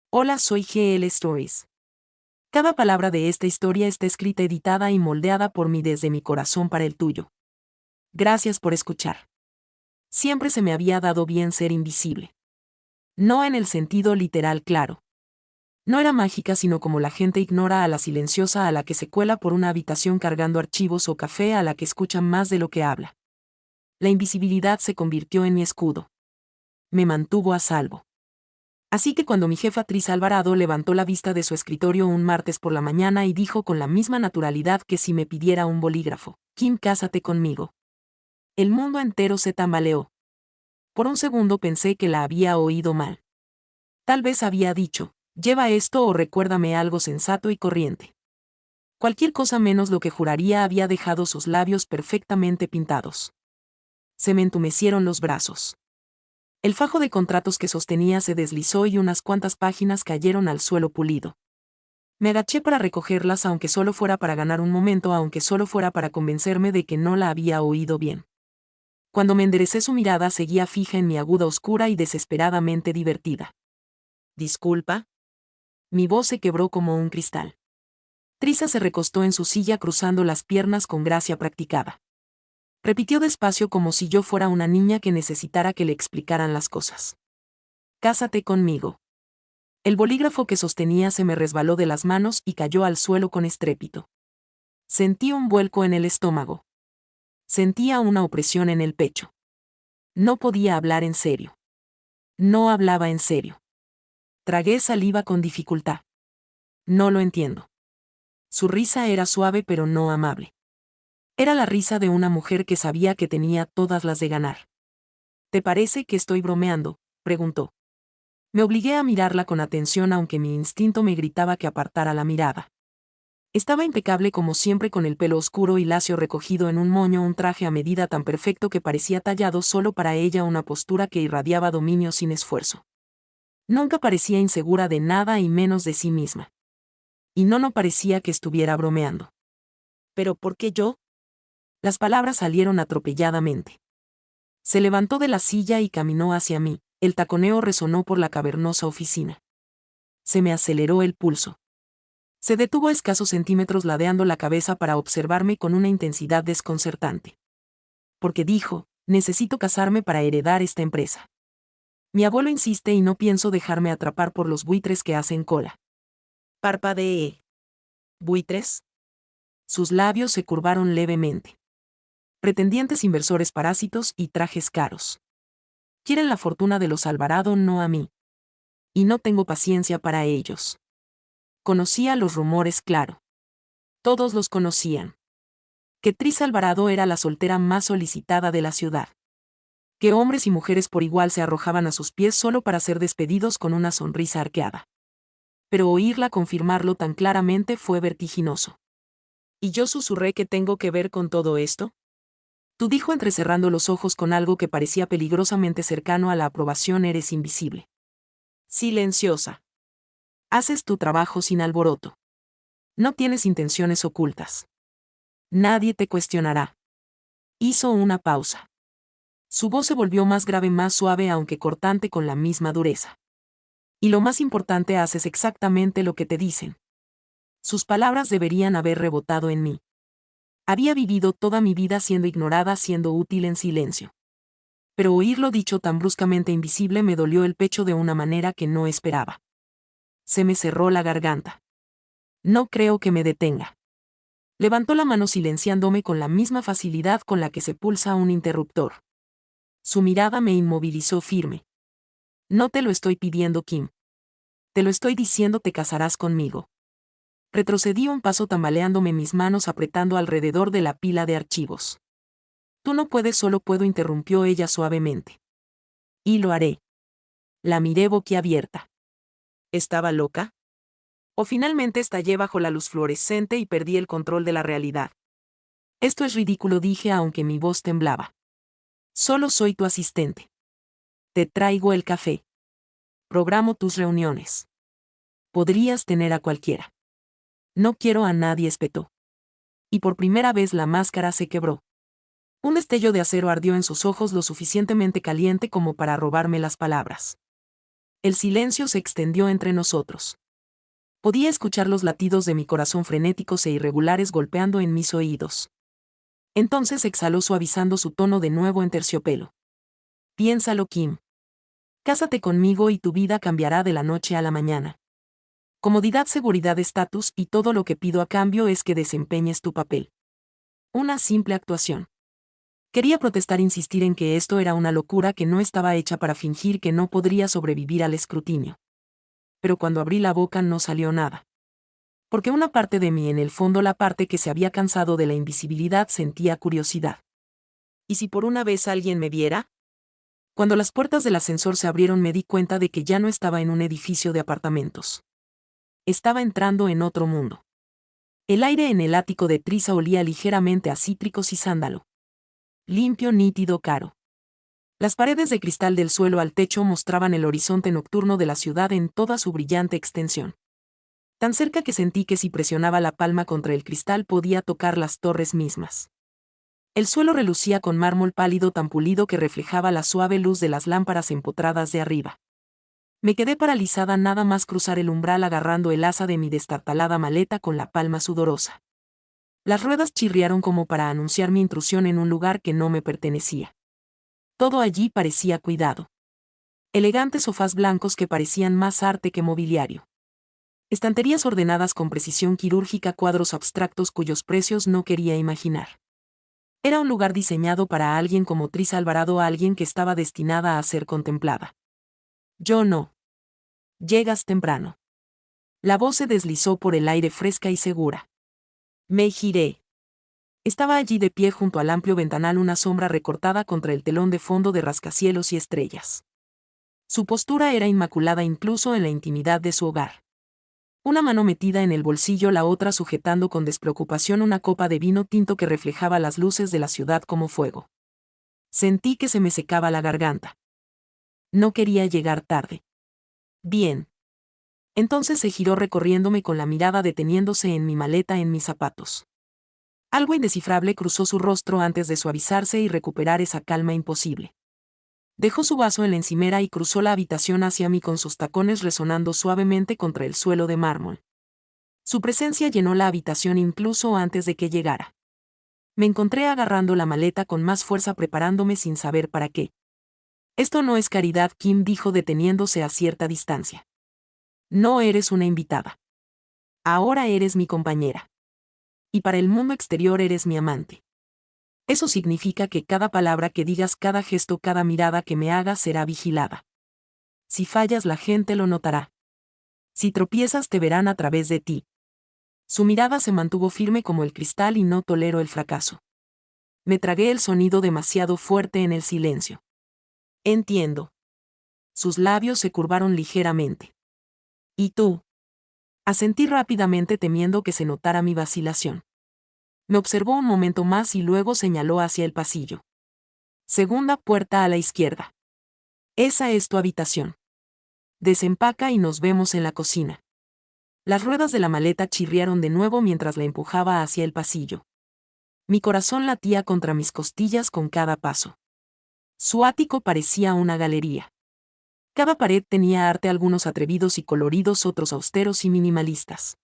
Hola, soy GL Stories. Cada palabra de esta historia está escrita, editada y moldeada por mí desde mi corazón para el tuyo. Gracias por escuchar. Siempre se me había dado bien ser invisible. No en el sentido literal, claro. No era mágica, sino como la gente ignora a la silenciosa a la que se cuela por una habitación cargando archivos o café, a la que escucha más de lo que habla. La invisibilidad se convirtió en mi escudo. Me mantuvo a salvo. Así que cuando mi jefa Tris Alvarado levantó la vista de su escritorio un martes por la mañana y dijo con la misma naturalidad que si me pidiera un bolígrafo: Kim, cásate conmigo. El mundo entero se tambaleó. Por un segundo pensé que la había oído mal. Tal vez había dicho: lleva esto o recuérdame algo sensato y corriente. Cualquier cosa menos lo que juraría. Había dejado sus labios perfectamente pintados. Se me entumecieron los brazos. El fajo de contratos que sostenía se deslizó y unas cuantas páginas cayeron al suelo pulido. Me agaché para recogerlas, aunque solo fuera para ganar un momento, aunque solo fuera para convencerme de que no la había oído bien. Cuando me enderecé, su mirada seguía fija en mi aguda, oscura y desesperadamente divertida. ¿Disculpa? Mi voz se quebró como un cristal. Trisa se recostó en su silla, cruzando las piernas con gracia practicada. Repitió despacio, como si yo fuera una niña que necesitara que le explicaran las cosas. Cásate conmigo. El bolígrafo que sostenía se me resbaló de las manos y cayó al suelo con estrépito. Sentí un vuelco en el estómago. Sentía una opresión en el pecho. No podía hablar en serio. No hablaba en serio. Tragué saliva con dificultad. No lo entiendo. Su risa era suave pero no amable. Era la risa de una mujer que sabía que tenía todas las de ganar. ¿Te parece que estoy bromeando?, preguntó. Me obligué a mirarla con atención, aunque mi instinto me gritaba que apartara la mirada. Estaba impecable como siempre, con el pelo oscuro y lacio recogido en un moño, un traje a medida tan perfecto que parecía tallado solo para ella, una postura que irradiaba dominio sin esfuerzo. Nunca parecía insegura de nada y menos de sí misma. Y no parecía que estuviera bromeando. ¿Pero por qué yo? Las palabras salieron atropelladamente. Se levantó de la silla y caminó hacia mí. El taconeo resonó por la cavernosa oficina. Se me aceleró el pulso. Se detuvo a escasos centímetros, ladeando la cabeza para observarme con una intensidad desconcertante. Porque dijo: necesito casarme para heredar esta empresa. Mi abuelo insiste y no pienso dejarme atrapar por los buitres que hacen cola. Parpadeé. ¿Buitres? Sus labios se curvaron levemente. Pretendientes, inversores, parásitos y trajes caros. Quieren la fortuna de los Alvarado, no a mí. Y no tengo paciencia para ellos. Conocía los rumores, claro. Todos los conocían. Que Tris Alvarado era la soltera más solicitada de la ciudad. Que hombres y mujeres por igual se arrojaban a sus pies solo para ser despedidos con una sonrisa arqueada. Pero oírla confirmarlo tan claramente fue vertiginoso. ¿Y yo susurré qué tengo que ver con todo esto? Tú, dijo entrecerrando los ojos con algo que parecía peligrosamente cercano a la aprobación: eres invisible. Silenciosa. Haces tu trabajo sin alboroto. No tienes intenciones ocultas. Nadie te cuestionará. Hizo una pausa. Su voz se volvió más grave, más suave, aunque cortante, con la misma dureza. Y lo más importante, haces exactamente lo que te dicen. Sus palabras deberían haber rebotado en mí. Había vivido toda mi vida siendo ignorada, siendo útil en silencio. Pero oírlo dicho tan bruscamente: invisible, me dolió el pecho de una manera que no esperaba. Se me cerró la garganta. No creo que me detenga. Levantó la mano, silenciándome con la misma facilidad con la que se pulsa un interruptor. Su mirada me inmovilizó firme. No te lo estoy pidiendo, Kim. Te lo estoy diciendo: te casarás conmigo. Retrocedí un paso, tambaleándome, mis manos apretando alrededor de la pila de archivos. Tú no puedes. Solo puedo, interrumpió ella suavemente. Y lo haré. La miré boquiabierta. ¿Estaba loca? O finalmente estallé bajo la luz fluorescente y perdí el control de la realidad. Esto es ridículo, dije, aunque mi voz temblaba. Solo soy tu asistente. Te traigo el café. Programo tus reuniones. Podrías tener a cualquiera. No quiero a nadie, espetó. Y por primera vez la máscara se quebró. Un destello de acero ardió en sus ojos, lo suficientemente caliente como para robarme las palabras. El silencio se extendió entre nosotros. Podía escuchar los latidos de mi corazón frenéticos e irregulares golpeando en mis oídos. Entonces exhaló suavizando su tono de nuevo en terciopelo. Piénsalo, Kim. Cásate conmigo y tu vida cambiará de la noche a la mañana. Comodidad, seguridad, estatus, y todo lo que pido a cambio es que desempeñes tu papel. Una simple actuación. Quería protestar, insistir en que esto era una locura que no estaba hecha para fingir que no podría sobrevivir al escrutinio. Pero cuando abrí la boca no salió nada. Porque una parte de mí, en el fondo la parte que se había cansado de la invisibilidad, sentía curiosidad. ¿Y si por una vez alguien me viera? Cuando las puertas del ascensor se abrieron me di cuenta de que ya no estaba en un edificio de apartamentos. Estaba entrando en otro mundo. El aire en el ático de Trisa olía ligeramente a cítricos y sándalo. Limpio, nítido, caro. Las paredes de cristal del suelo al techo mostraban el horizonte nocturno de la ciudad en toda su brillante extensión. Tan cerca que sentí que si presionaba la palma contra el cristal podía tocar las torres mismas. El suelo relucía con mármol pálido tan pulido que reflejaba la suave luz de las lámparas empotradas de arriba. Me quedé paralizada nada más cruzar el umbral agarrando el asa de mi destartalada maleta con la palma sudorosa. Las ruedas chirriaron como para anunciar mi intrusión en un lugar que no me pertenecía. Todo allí parecía cuidado. Elegantes sofás blancos que parecían más arte que mobiliario. Estanterías ordenadas con precisión quirúrgica, cuadros abstractos cuyos precios no quería imaginar. Era un lugar diseñado para alguien como Trisa Alvarado, alguien que estaba destinada a ser contemplada. Yo no. Llegas temprano. La voz se deslizó por el aire fresca y segura. Me giré. Estaba allí de pie junto al amplio ventanal, una sombra recortada contra el telón de fondo de rascacielos y estrellas. Su postura era inmaculada incluso en la intimidad de su hogar. Una mano metida en el bolsillo, la otra sujetando con despreocupación una copa de vino tinto que reflejaba las luces de la ciudad como fuego. Sentí que se me secaba la garganta. No quería llegar tarde. Bien. Entonces se giró recorriéndome con la mirada, deteniéndose en mi maleta, en mis zapatos. Algo indescifrable cruzó su rostro antes de suavizarse y recuperar esa calma imposible. Dejó su vaso en la encimera y cruzó la habitación hacia mí con sus tacones resonando suavemente contra el suelo de mármol. Su presencia llenó la habitación incluso antes de que llegara. Me encontré agarrando la maleta con más fuerza, preparándome sin saber para qué. Esto no es caridad, Kim dijo deteniéndose a cierta distancia. No eres una invitada. Ahora eres mi compañera. Y para el mundo exterior eres mi amante. Eso significa que cada palabra que digas, cada gesto, cada mirada que me hagas será vigilada. Si fallas, la gente lo notará. Si tropiezas, te verán a través de ti. Su mirada se mantuvo firme como el cristal y no tolero el fracaso. Me tragué el sonido demasiado fuerte en el silencio. Entiendo. Sus labios se curvaron ligeramente. ¿Y tú? Asentí rápidamente temiendo que se notara mi vacilación. Me observó un momento más y luego señaló hacia el pasillo. Segunda puerta a la izquierda. Esa es tu habitación. Desempaca y nos vemos en la cocina. Las ruedas de la maleta chirriaron de nuevo mientras la empujaba hacia el pasillo. Mi corazón latía contra mis costillas con cada paso. Su ático parecía una galería. Cada pared tenía arte, algunos atrevidos y coloridos, otros austeros y minimalistas.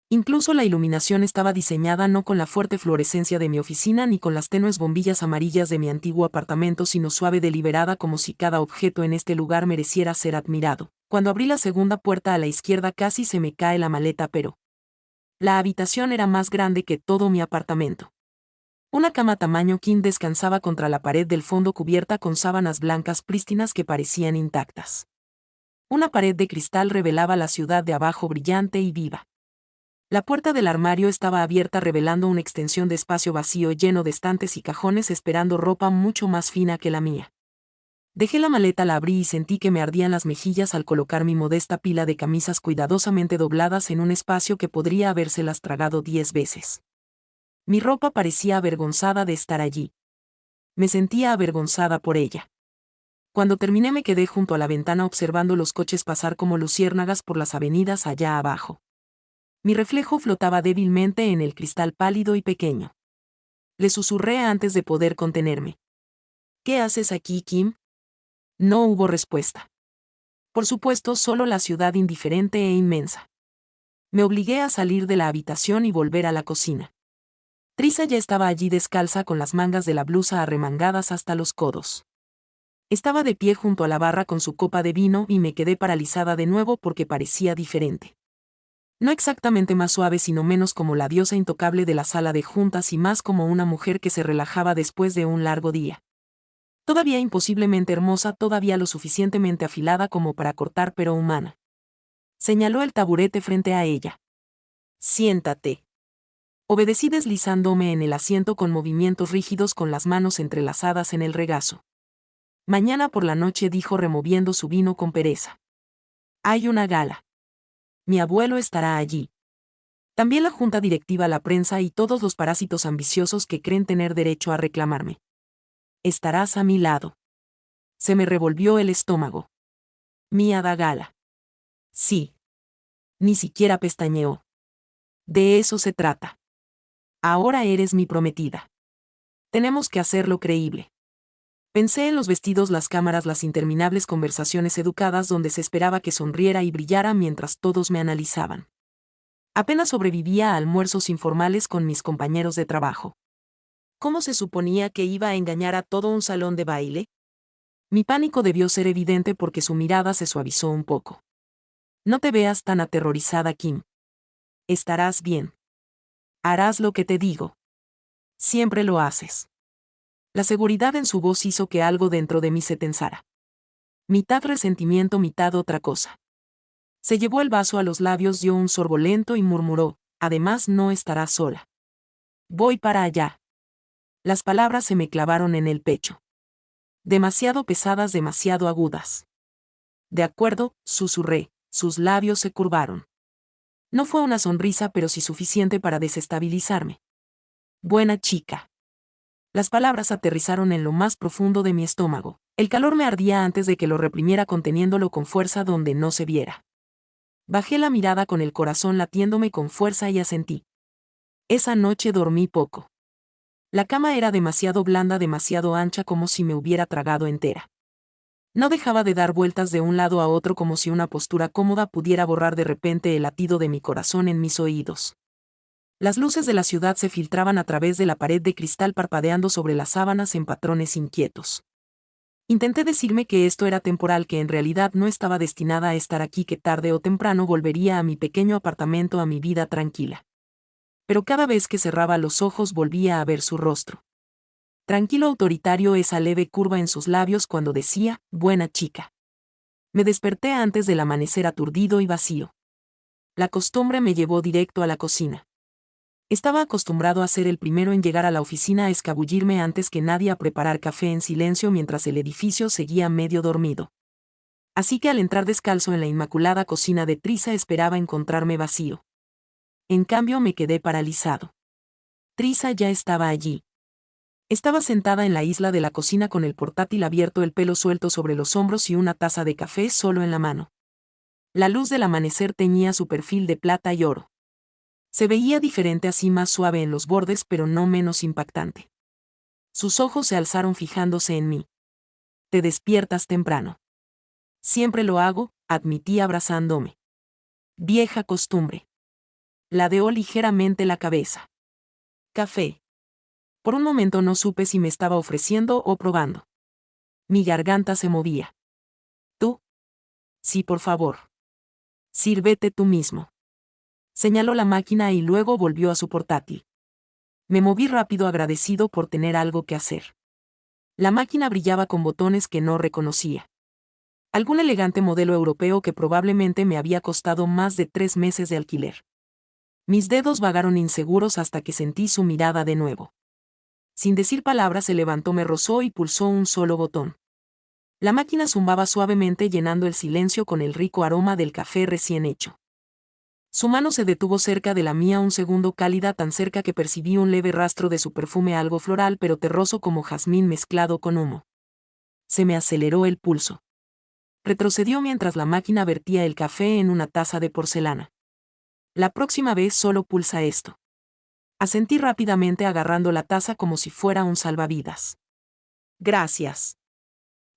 Incluso la iluminación estaba diseñada no con la fuerte fluorescencia de mi oficina ni con las tenues bombillas amarillas de mi antiguo apartamento, sino suave, deliberada, como si cada objeto en este lugar mereciera ser admirado. Cuando abrí la segunda puerta a la izquierda casi se me cae la maleta, pero la habitación era más grande que todo mi apartamento. Una cama tamaño king descansaba contra la pared del fondo, cubierta con sábanas blancas prístinas que parecían intactas. Una pared de cristal revelaba la ciudad de abajo, brillante y viva. La puerta del armario estaba abierta, revelando una extensión de espacio vacío lleno de estantes y cajones esperando ropa mucho más fina que la mía. Dejé la maleta, la abrí y sentí que me ardían las mejillas al colocar mi modesta pila de camisas cuidadosamente dobladas en un espacio que podría habérselas tragado 10 veces. Mi ropa parecía avergonzada de estar allí. Me sentía avergonzada por ella. Cuando terminé me quedé junto a la ventana observando los coches pasar como luciérnagas por las avenidas allá abajo. Mi reflejo flotaba débilmente en el cristal pálido y pequeño. Le susurré antes de poder contenerme. ¿Qué haces aquí, Kim? No hubo respuesta. Por supuesto, solo la ciudad indiferente e inmensa. Me obligué a salir de la habitación y volver a la cocina. Trisha ya estaba allí descalza con las mangas de la blusa arremangadas hasta los codos. Estaba de pie junto a la barra con su copa de vino y me quedé paralizada de nuevo porque parecía diferente. No exactamente más suave, sino menos como la diosa intocable de la sala de juntas y más como una mujer que se relajaba después de un largo día. Todavía imposiblemente hermosa, todavía lo suficientemente afilada como para cortar, pero humana. Señaló el taburete frente a ella. Siéntate. Obedecí deslizándome en el asiento con movimientos rígidos con las manos entrelazadas en el regazo. Mañana por la noche, dijo removiendo su vino con pereza. Hay una gala. Mi abuelo estará allí. También la junta directiva, la prensa y todos los parásitos ambiciosos que creen tener derecho a reclamarme. Estarás a mi lado. Se me revolvió el estómago. Mi hada gala. Sí. Ni siquiera pestañeó. De eso se trata. Ahora eres mi prometida. Tenemos que hacerlo creíble. Pensé en los vestidos, las cámaras, las interminables conversaciones educadas donde se esperaba que sonriera y brillara mientras todos me analizaban. Apenas sobrevivía a almuerzos informales con mis compañeros de trabajo. ¿Cómo se suponía que iba a engañar a todo un salón de baile? Mi pánico debió ser evidente porque su mirada se suavizó un poco. No te veas tan aterrorizada, Kim. Estarás bien. Harás lo que te digo. Siempre lo haces. La seguridad en su voz hizo que algo dentro de mí se tensara. Mitad resentimiento, mitad otra cosa. Se llevó el vaso a los labios, dio un sorbo lento y murmuró, además no estarás sola. Voy para allá. Las palabras se me clavaron en el pecho. Demasiado pesadas, demasiado agudas. De acuerdo, susurré, sus labios se curvaron. No fue una sonrisa, pero sí suficiente para desestabilizarme. Buena chica. Las palabras aterrizaron en lo más profundo de mi estómago. El calor me ardía antes de que lo reprimiera, conteniéndolo con fuerza donde no se viera. Bajé la mirada con el corazón latiéndome con fuerza y asentí. Esa noche dormí poco. La cama era demasiado blanda, demasiado ancha, como si me hubiera tragado entera. No dejaba de dar vueltas de un lado a otro como si una postura cómoda pudiera borrar de repente el latido de mi corazón en mis oídos. Las luces de la ciudad se filtraban a través de la pared de cristal parpadeando sobre las sábanas en patrones inquietos. Intenté decirme que esto era temporal, que en realidad no estaba destinada a estar aquí, que tarde o temprano volvería a mi pequeño apartamento, a mi vida tranquila. Pero cada vez que cerraba los ojos volvía a ver su rostro. Tranquilo, autoritario, esa leve curva en sus labios cuando decía, buena chica. Me desperté antes del amanecer, aturdido y vacío. La costumbre me llevó directo a la cocina. Estaba acostumbrado a ser el primero en llegar a la oficina, a escabullirme antes que nadie, a preparar café en silencio mientras el edificio seguía medio dormido. Así que al entrar descalzo en la inmaculada cocina de Trisha esperaba encontrarme vacío. En cambio me quedé paralizado. Trisha ya estaba allí. Estaba sentada en la isla de la cocina con el portátil abierto, el pelo suelto sobre los hombros y una taza de café solo en la mano. La luz del amanecer teñía su perfil de plata y oro. Se veía diferente, así más suave en los bordes, pero no menos impactante. Sus ojos se alzaron fijándose en mí. Te despiertas temprano. Siempre lo hago, admití abrazándome. Vieja costumbre. Ladeó ligeramente la cabeza. Café. Por un momento no supe si me estaba ofreciendo o probando. Mi garganta se movía. ¿Tú? Sí, por favor. Sírvete tú mismo. Señaló la máquina y luego volvió a su portátil. Me moví rápido, agradecido por tener algo que hacer. La máquina brillaba con botones que no reconocía. Algún elegante modelo europeo que probablemente me había costado más de 3 meses de alquiler. Mis dedos vagaron inseguros hasta que sentí su mirada de nuevo. Sin decir palabras se levantó, me rozó y pulsó un solo botón. La máquina zumbaba suavemente, llenando el silencio con el rico aroma del café recién hecho. Su mano se detuvo cerca de la mía un segundo, cálida, tan cerca que percibí un leve rastro de su perfume, algo floral pero terroso como jazmín mezclado con humo. Se me aceleró el pulso. Retrocedió mientras la máquina vertía el café en una taza de porcelana. La próxima vez solo pulsa esto. Asentí rápidamente, agarrando la taza como si fuera un salvavidas. Gracias.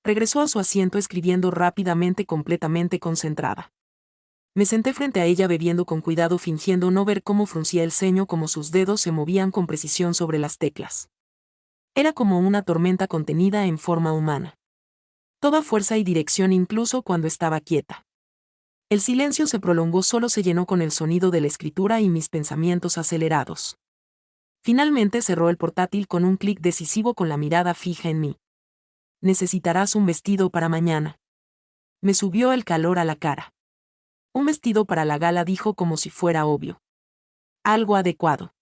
Regresó a su asiento escribiendo rápidamente, completamente concentrada. Me senté frente a ella bebiendo con cuidado, fingiendo no ver cómo fruncía el ceño, como sus dedos se movían con precisión sobre las teclas. Era como una tormenta contenida en forma humana. Toda fuerza y dirección incluso cuando estaba quieta. El silencio se prolongó, solo se llenó con el sonido de la escritura y mis pensamientos acelerados. Finalmente cerró el portátil con un clic decisivo, con la mirada fija en mí. Necesitarás un vestido para mañana. Me subió el calor a la cara. Un vestido para la gala, dijo como si fuera obvio. Algo adecuado.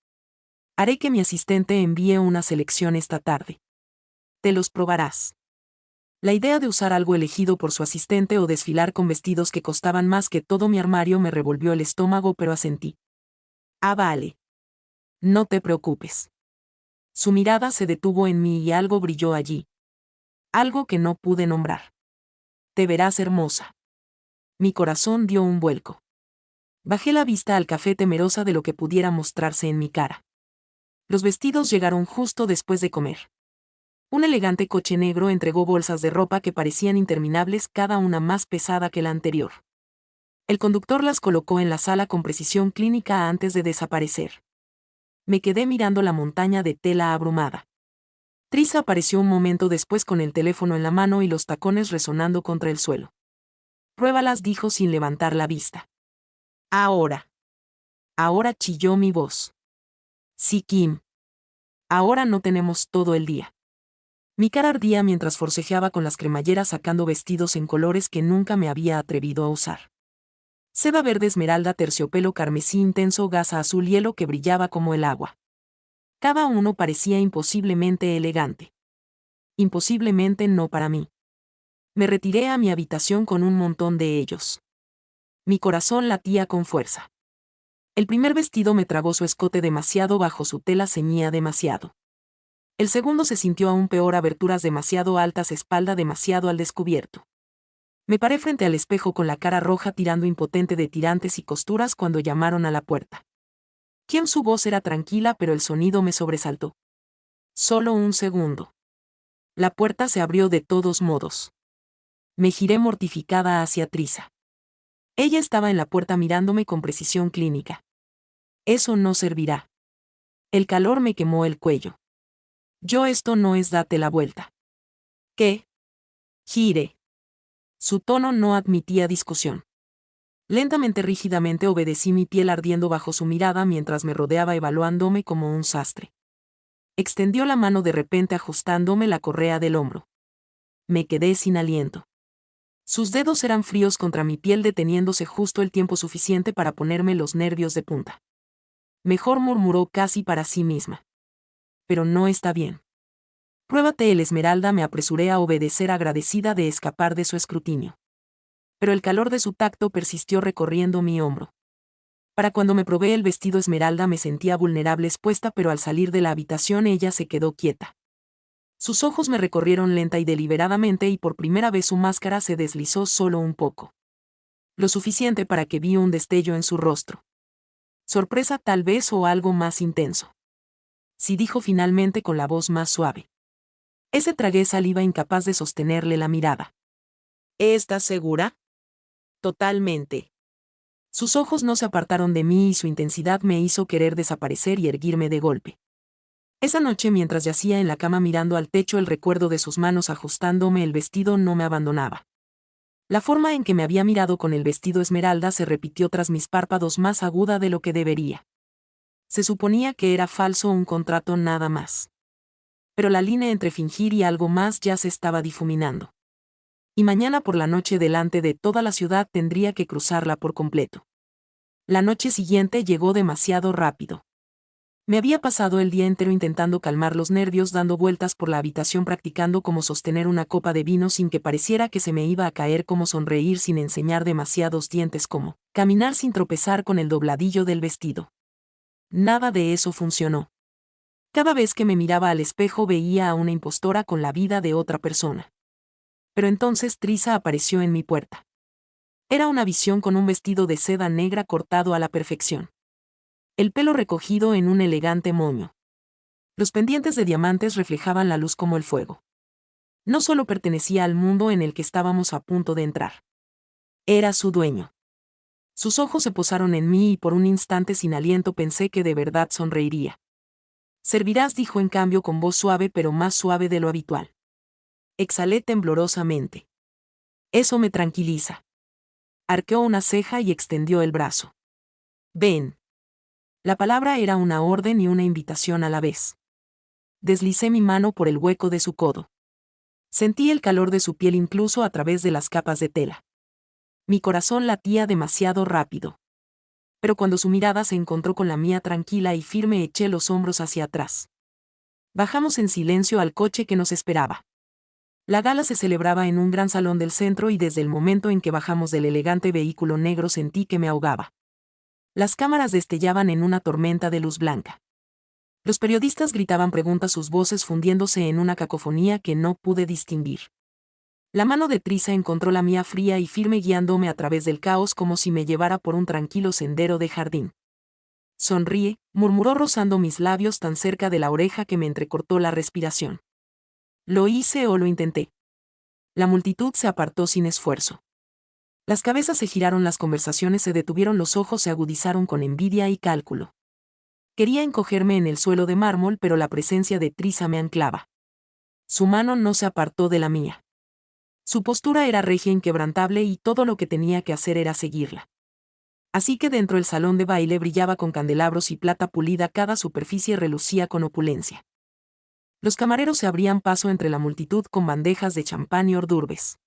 Haré que mi asistente envíe una selección esta tarde. Te los probarás. La idea de usar algo elegido por su asistente o desfilar con vestidos que costaban más que todo mi armario me revolvió el estómago, pero asentí. Ah, vale. No te preocupes. Su mirada se detuvo en mí y algo brilló allí. Algo que no pude nombrar. Te verás hermosa. Mi corazón dio un vuelco. Bajé la vista al café, temerosa de lo que pudiera mostrarse en mi cara. Los vestidos llegaron justo después de comer. Un elegante coche negro entregó bolsas de ropa que parecían interminables, cada una más pesada que la anterior. El conductor las colocó en la sala con precisión clínica antes de desaparecer. Me quedé mirando la montaña de tela abrumada. Trisa apareció un momento después con el teléfono en la mano y los tacones resonando contra el suelo. Pruébalas, dijo sin levantar la vista. Ahora. Ahora, chilló mi voz. Sí, Kim. Ahora no tenemos todo el día. Mi cara ardía mientras forcejeaba con las cremalleras sacando vestidos en colores que nunca me había atrevido a usar. Seda verde, esmeralda, terciopelo, carmesí intenso, gasa azul, hielo que brillaba como el agua. Cada uno parecía imposiblemente elegante. Imposiblemente no para mí. Me retiré a mi habitación con un montón de ellos. Mi corazón latía con fuerza. El primer vestido me tragó, su escote demasiado bajo, su tela ceñía demasiado. El segundo se sintió aún peor, aberturas demasiado altas, espalda demasiado al descubierto. Me paré frente al espejo con la cara roja, tirando impotente de tirantes y costuras cuando llamaron a la puerta. Kim, su voz era tranquila, pero el sonido me sobresaltó. Solo un segundo. La puerta se abrió de todos modos. Me giré mortificada hacia Trisa. Ella estaba en la puerta mirándome con precisión clínica. Eso no servirá. El calor me quemó el cuello. Esto no es, date la vuelta. ¿Qué? Gire. Su tono no admitía discusión. Lentamente, rígidamente obedecí, mi piel ardiendo bajo su mirada mientras me rodeaba evaluándome como un sastre. Extendió la mano de repente ajustándome la correa del hombro. Me quedé sin aliento. Sus dedos eran fríos contra mi piel, deteniéndose justo el tiempo suficiente para ponerme los nervios de punta. Mejor, murmuró casi para sí misma. Pero no está bien. Pruébate el esmeralda, me apresuré a obedecer, agradecida de escapar de su escrutinio. Pero el calor de su tacto persistió recorriendo mi hombro. Para cuando me probé el vestido esmeralda me sentía vulnerable, expuesta, pero al salir de la habitación ella se quedó quieta. Sus ojos me recorrieron lenta y deliberadamente y por primera vez su máscara se deslizó solo un poco. Lo suficiente para que vi un destello en su rostro. Sorpresa tal vez, o algo más intenso. Sí, dijo finalmente con la voz más suave. Ese tragué saliva, incapaz de sostenerle la mirada. ¿Estás segura? Totalmente. Sus ojos no se apartaron de mí y su intensidad me hizo querer desaparecer y erguirme de golpe. Esa noche, mientras yacía en la cama mirando al techo, el recuerdo de sus manos ajustándome el vestido no me abandonaba. La forma en que me había mirado con el vestido esmeralda se repitió tras mis párpados, más aguda de lo que debería. Se suponía que era falso, un contrato nada más. Pero la línea entre fingir y algo más ya se estaba difuminando. Y mañana por la noche, delante de toda la ciudad, tendría que cruzarla por completo. La noche siguiente llegó demasiado rápido. Me había pasado el día entero intentando calmar los nervios, dando vueltas por la habitación, practicando cómo sostener una copa de vino sin que pareciera que se me iba a caer, cómo sonreír sin enseñar demasiados dientes, cómo caminar sin tropezar con el dobladillo del vestido. Nada de eso funcionó. Cada vez que me miraba al espejo veía a una impostora con la vida de otra persona. Pero entonces Trisa apareció en mi puerta. Era una visión con un vestido de seda negra cortado a la perfección. El pelo recogido en un elegante moño. Los pendientes de diamantes reflejaban la luz como el fuego. No solo pertenecía al mundo en el que estábamos a punto de entrar. Era su dueño. Sus ojos se posaron en mí y por un instante sin aliento pensé que de verdad sonreiría. Servirás, dijo en cambio con voz suave pero más suave de lo habitual. Exhalé temblorosamente. Eso me tranquiliza. Arqueó una ceja y extendió el brazo. Ven. La palabra era una orden y una invitación a la vez. Deslicé mi mano por el hueco de su codo. Sentí el calor de su piel incluso a través de las capas de tela. Mi corazón latía demasiado rápido. Pero cuando su mirada se encontró con la mía tranquila y firme, eché los hombros hacia atrás. Bajamos en silencio al coche que nos esperaba. La gala se celebraba en un gran salón del centro y desde el momento en que bajamos del elegante vehículo negro sentí que me ahogaba. Las cámaras destellaban en una tormenta de luz blanca. Los periodistas gritaban preguntas, sus voces fundiéndose en una cacofonía que no pude distinguir. La mano de Trisa encontró la mía fría y firme guiándome a través del caos como si me llevara por un tranquilo sendero de jardín. Sonríe, murmuró rozando mis labios tan cerca de la oreja que me entrecortó la respiración. ¿Lo hice o lo intenté? La multitud se apartó sin esfuerzo. Las cabezas se giraron, las conversaciones se detuvieron, los ojos se agudizaron con envidia y cálculo. Quería encogerme en el suelo de mármol, pero la presencia de Trisa me anclaba. Su mano no se apartó de la mía. Su postura era regia, inquebrantable, y todo lo que tenía que hacer era seguirla. Así que dentro del salón de baile brillaba con candelabros y plata pulida, cada superficie relucía con opulencia. Los camareros se abrían paso entre la multitud con bandejas de champán y hors d'oeuvres.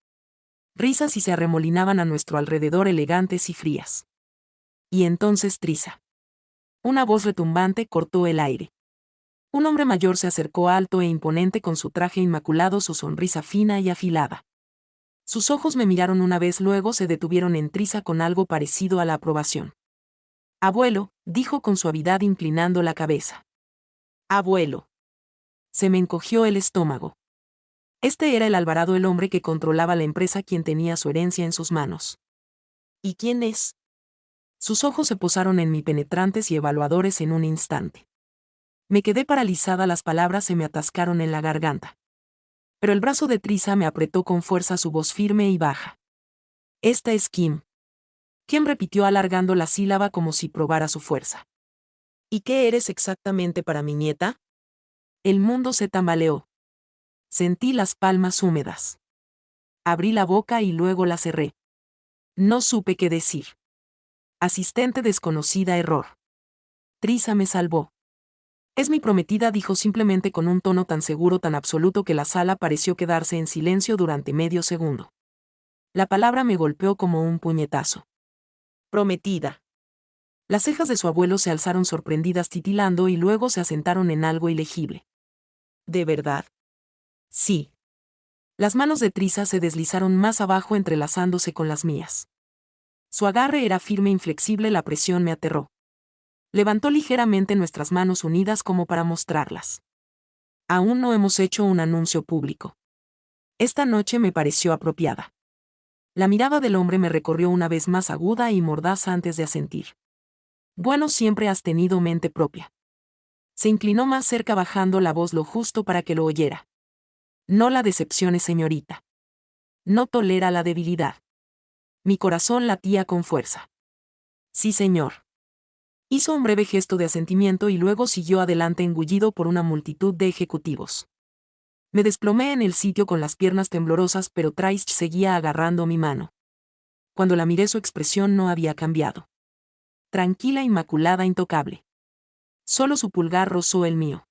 Risas y se arremolinaban a nuestro alrededor, elegantes y frías. Y entonces Trisa. Una voz retumbante cortó el aire. Un hombre mayor se acercó, alto e imponente, con su traje inmaculado, su sonrisa fina y afilada. Sus ojos me miraron una vez, luego se detuvieron en Trisa con algo parecido a la aprobación. «Abuelo», dijo con suavidad inclinando la cabeza. «Abuelo». Se me encogió el estómago. Este era el Alvarado, el hombre que controlaba la empresa, quien tenía su herencia en sus manos. ¿Y quién es? Sus ojos se posaron en mí, penetrantes y evaluadores, en un instante. Me quedé paralizada, las palabras se me atascaron en la garganta. Pero el brazo de Trisa me apretó con fuerza, su voz firme y baja. «Esta es Kim». Kim repitió alargando la sílaba como si probara su fuerza. «¿Y qué eres exactamente para mi nieta?» El mundo se tambaleó. Sentí las palmas húmedas. Abrí la boca y luego la cerré. No supe qué decir. Asistente desconocida, error. Trisa me salvó. «Es mi prometida», dijo simplemente con un tono tan seguro, tan absoluto, que la sala pareció quedarse en silencio durante medio segundo. La palabra me golpeó como un puñetazo. «Prometida». Las cejas de su abuelo se alzaron sorprendidas, titilando, y luego se asentaron en algo ilegible. ¿De verdad? Sí. Las manos de Trisa se deslizaron más abajo, entrelazándose con las mías. Su agarre era firme, inflexible, la presión me aterró. Levantó ligeramente nuestras manos unidas como para mostrarlas. «Aún no hemos hecho un anuncio público. Esta noche me pareció apropiada». La mirada del hombre me recorrió una vez más, aguda y mordaz, antes de asentir. «Bueno, siempre has tenido mente propia». Se inclinó más cerca, bajando la voz lo justo para que lo oyera. «No la decepcione, señorita. No tolera la debilidad». Mi corazón latía con fuerza. «Sí, señor». Hizo un breve gesto de asentimiento y luego siguió adelante, engullido por una multitud de ejecutivos. Me desplomé en el sitio con las piernas temblorosas, pero Traish seguía agarrando mi mano. Cuando la miré, su expresión no había cambiado. Tranquila, inmaculada, intocable. Solo su pulgar rozó el mío.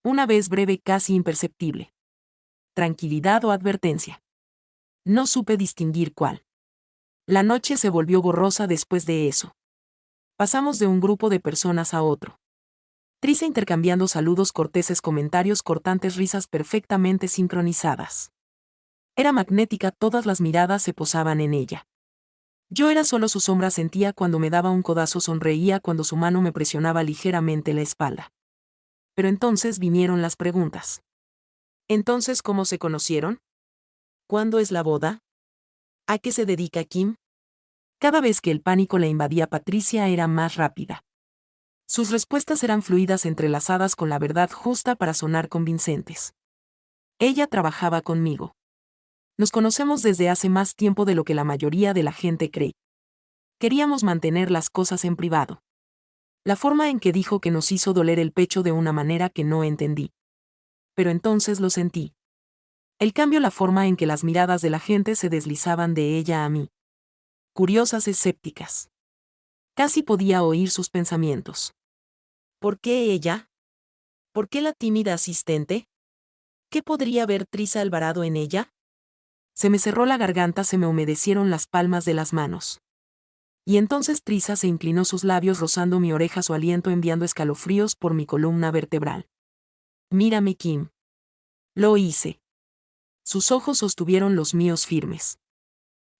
Una vez breve, casi imperceptible. Tranquilidad o advertencia. No supe distinguir cuál. La noche se volvió borrosa después de eso. Pasamos de un grupo de personas a otro. Trisa intercambiando saludos corteses, comentarios cortantes, risas perfectamente sincronizadas. Era magnética, todas las miradas se posaban en ella. Yo era solo su sombra, sentía cuando me daba un codazo, sonreía cuando su mano me presionaba ligeramente la espalda. Pero entonces vinieron las preguntas. «¿Entonces cómo se conocieron? ¿Cuándo es la boda? ¿A qué se dedica Kim?» Cada vez que el pánico la invadía, Patricia era más rápida. Sus respuestas eran fluidas, entrelazadas con la verdad justa para sonar convincentes. Ella trabajaba conmigo. Nos conocemos desde hace más tiempo de lo que la mayoría de la gente cree. Queríamos mantener las cosas en privado. La forma en que dijo que nos hizo doler el pecho de una manera que no entendí. Pero entonces lo sentí. El cambio, la forma en que las miradas de la gente se deslizaban de ella a mí. Curiosas, escépticas. Casi podía oír sus pensamientos. ¿Por qué ella? ¿Por qué la tímida asistente? ¿Qué podría ver Trisa Alvarado en ella? Se me cerró la garganta, se me humedecieron las palmas de las manos. Y entonces Trisa se inclinó, sus labios rozando mi oreja, su aliento enviando escalofríos por mi columna vertebral. Mírame, Kim. Lo hice. Sus ojos sostuvieron los míos firmes.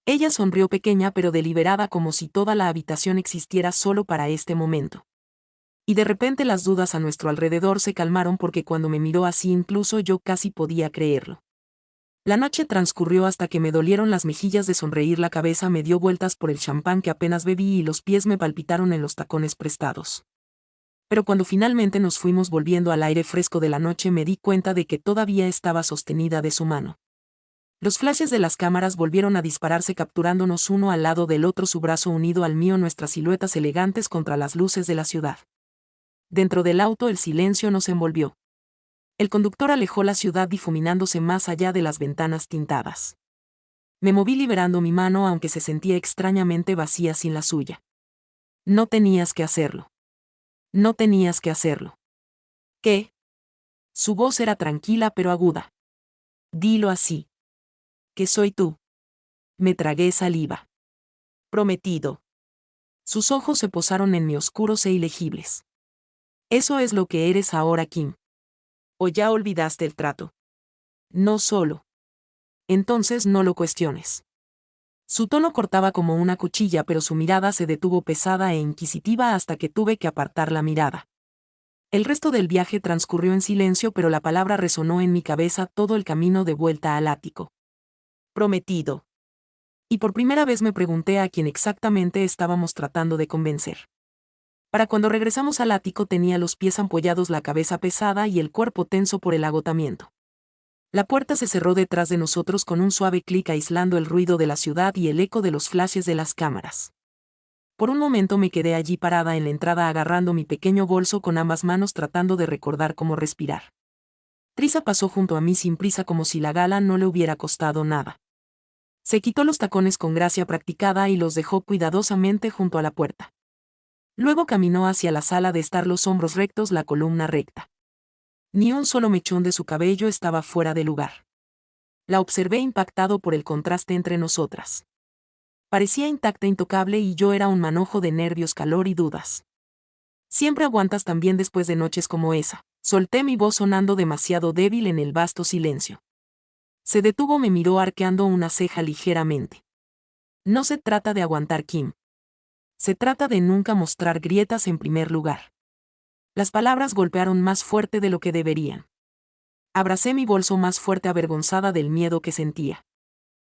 Ella sonrió, pequeña pero deliberada, como si toda la habitación existiera solo para este momento. Y de repente las dudas a nuestro alrededor se calmaron, porque cuando me miró así incluso yo casi podía creerlo. La noche transcurrió hasta que me dolieron las mejillas de sonreír, la cabeza me dio vueltas por el champán que apenas bebí y los pies me palpitaron en los tacones prestados. Pero cuando finalmente nos fuimos volviendo al aire fresco de la noche, me di cuenta de que todavía estaba sostenida de su mano. Los flashes de las cámaras volvieron a dispararse, capturándonos uno al lado del otro, su brazo unido al mío, nuestras siluetas elegantes contra las luces de la ciudad. Dentro del auto el silencio nos envolvió. El conductor alejó la ciudad difuminándose más allá de las ventanas tintadas. Me moví liberando mi mano, aunque se sentía extrañamente vacía sin la suya. No tenías que hacerlo. No tenías que hacerlo. ¿Qué? Su voz era tranquila pero aguda. Dilo así. ¿Qué soy tú? Me tragué saliva. Prometido. Sus ojos se posaron en mí, oscuros e ilegibles. Eso es lo que eres ahora, Kim. ¿O ya olvidaste el trato? No solo. Entonces no lo cuestiones. Su tono cortaba como una cuchilla, pero su mirada se detuvo, pesada e inquisitiva, hasta que tuve que apartar la mirada. El resto del viaje transcurrió en silencio, pero la palabra resonó en mi cabeza todo el camino de vuelta al ático. Prometido. Y por primera vez me pregunté a quién exactamente estábamos tratando de convencer. Para cuando regresamos al ático tenía los pies ampollados, la cabeza pesada y el cuerpo tenso por el agotamiento. La puerta se cerró detrás de nosotros con un suave clic, aislando el ruido de la ciudad y el eco de los flashes de las cámaras. Por un momento me quedé allí parada en la entrada, agarrando mi pequeño bolso con ambas manos, tratando de recordar cómo respirar. Trisa pasó junto a mí sin prisa, como si la gala no le hubiera costado nada. Se quitó los tacones con gracia practicada y los dejó cuidadosamente junto a la puerta. Luego caminó hacia la sala de estar, los hombros rectos, la columna recta. Ni un solo mechón de su cabello estaba fuera de lugar. La observé, impactado por el contraste entre nosotras. Parecía intacta, intocable, y yo era un manojo de nervios, calor y dudas. Siempre aguantas tan bien después de noches como esa. Solté mi voz, sonando demasiado débil en el vasto silencio. Se detuvo, me miró arqueando una ceja ligeramente. No se trata de aguantar, Kim. Se trata de nunca mostrar grietas, en primer lugar. Las palabras golpearon más fuerte de lo que deberían. Abracé mi bolso más fuerte, avergonzada del miedo que sentía.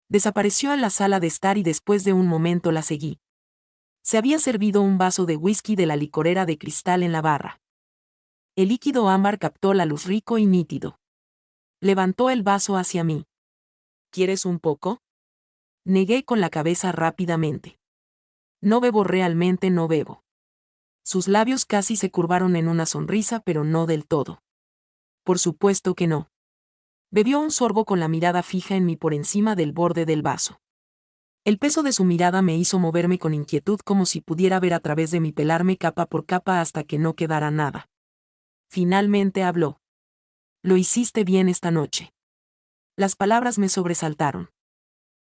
Desapareció en la sala de estar y después de un momento la seguí. Se había servido un vaso de whisky de la licorera de cristal en la barra. El líquido ámbar captó la luz, rico y nítido. Levantó el vaso hacia mí. ¿Quieres un poco? Negué con la cabeza rápidamente. No bebo, realmente no bebo. Sus labios casi se curvaron en una sonrisa, pero no del todo. Por supuesto que no. Bebió un sorbo con la mirada fija en mí por encima del borde del vaso. El peso de su mirada me hizo moverme con inquietud, como si pudiera ver a través de mí, pelarme capa por capa hasta que no quedara nada. Finalmente habló. Lo hiciste bien esta noche. Las palabras me sobresaltaron.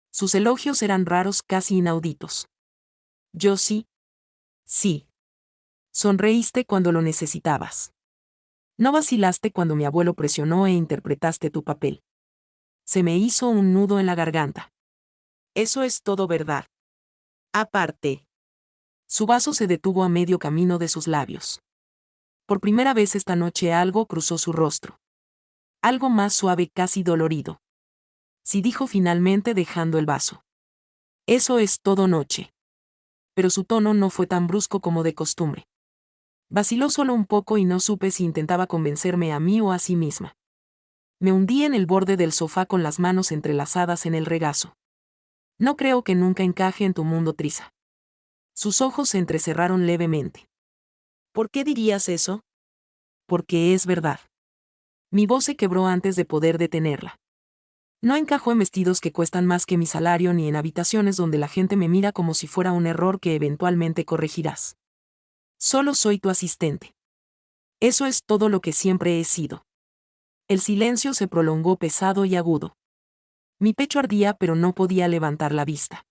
Sus elogios eran raros, casi inauditos. Yo sí. Sí. Sonreíste cuando lo necesitabas. No vacilaste cuando mi abuelo presionó, e interpretaste tu papel. Se me hizo un nudo en la garganta. Eso es todo verdad. Aparte. Su vaso se detuvo a medio camino de sus labios. Por primera vez esta noche algo cruzó su rostro. Algo más suave, casi dolorido. Sí, dijo finalmente, dejando el vaso. Eso es todo, noche. Pero su tono no fue tan brusco como de costumbre. Vaciló solo un poco y no supe si intentaba convencerme a mí o a sí misma. Me hundí en el borde del sofá con las manos entrelazadas en el regazo. No creo que nunca encaje en tu mundo, Trisa. Sus ojos se entrecerraron levemente. ¿Por qué dirías eso? Porque es verdad. Mi voz se quebró antes de poder detenerla. No encajo en vestidos que cuestan más que mi salario ni en habitaciones donde la gente me mira como si fuera un error que eventualmente corregirás. Solo soy tu asistente. Eso es todo lo que siempre he sido. El silencio se prolongó pesado y agudo. Mi pecho ardía pero no podía levantar la vista.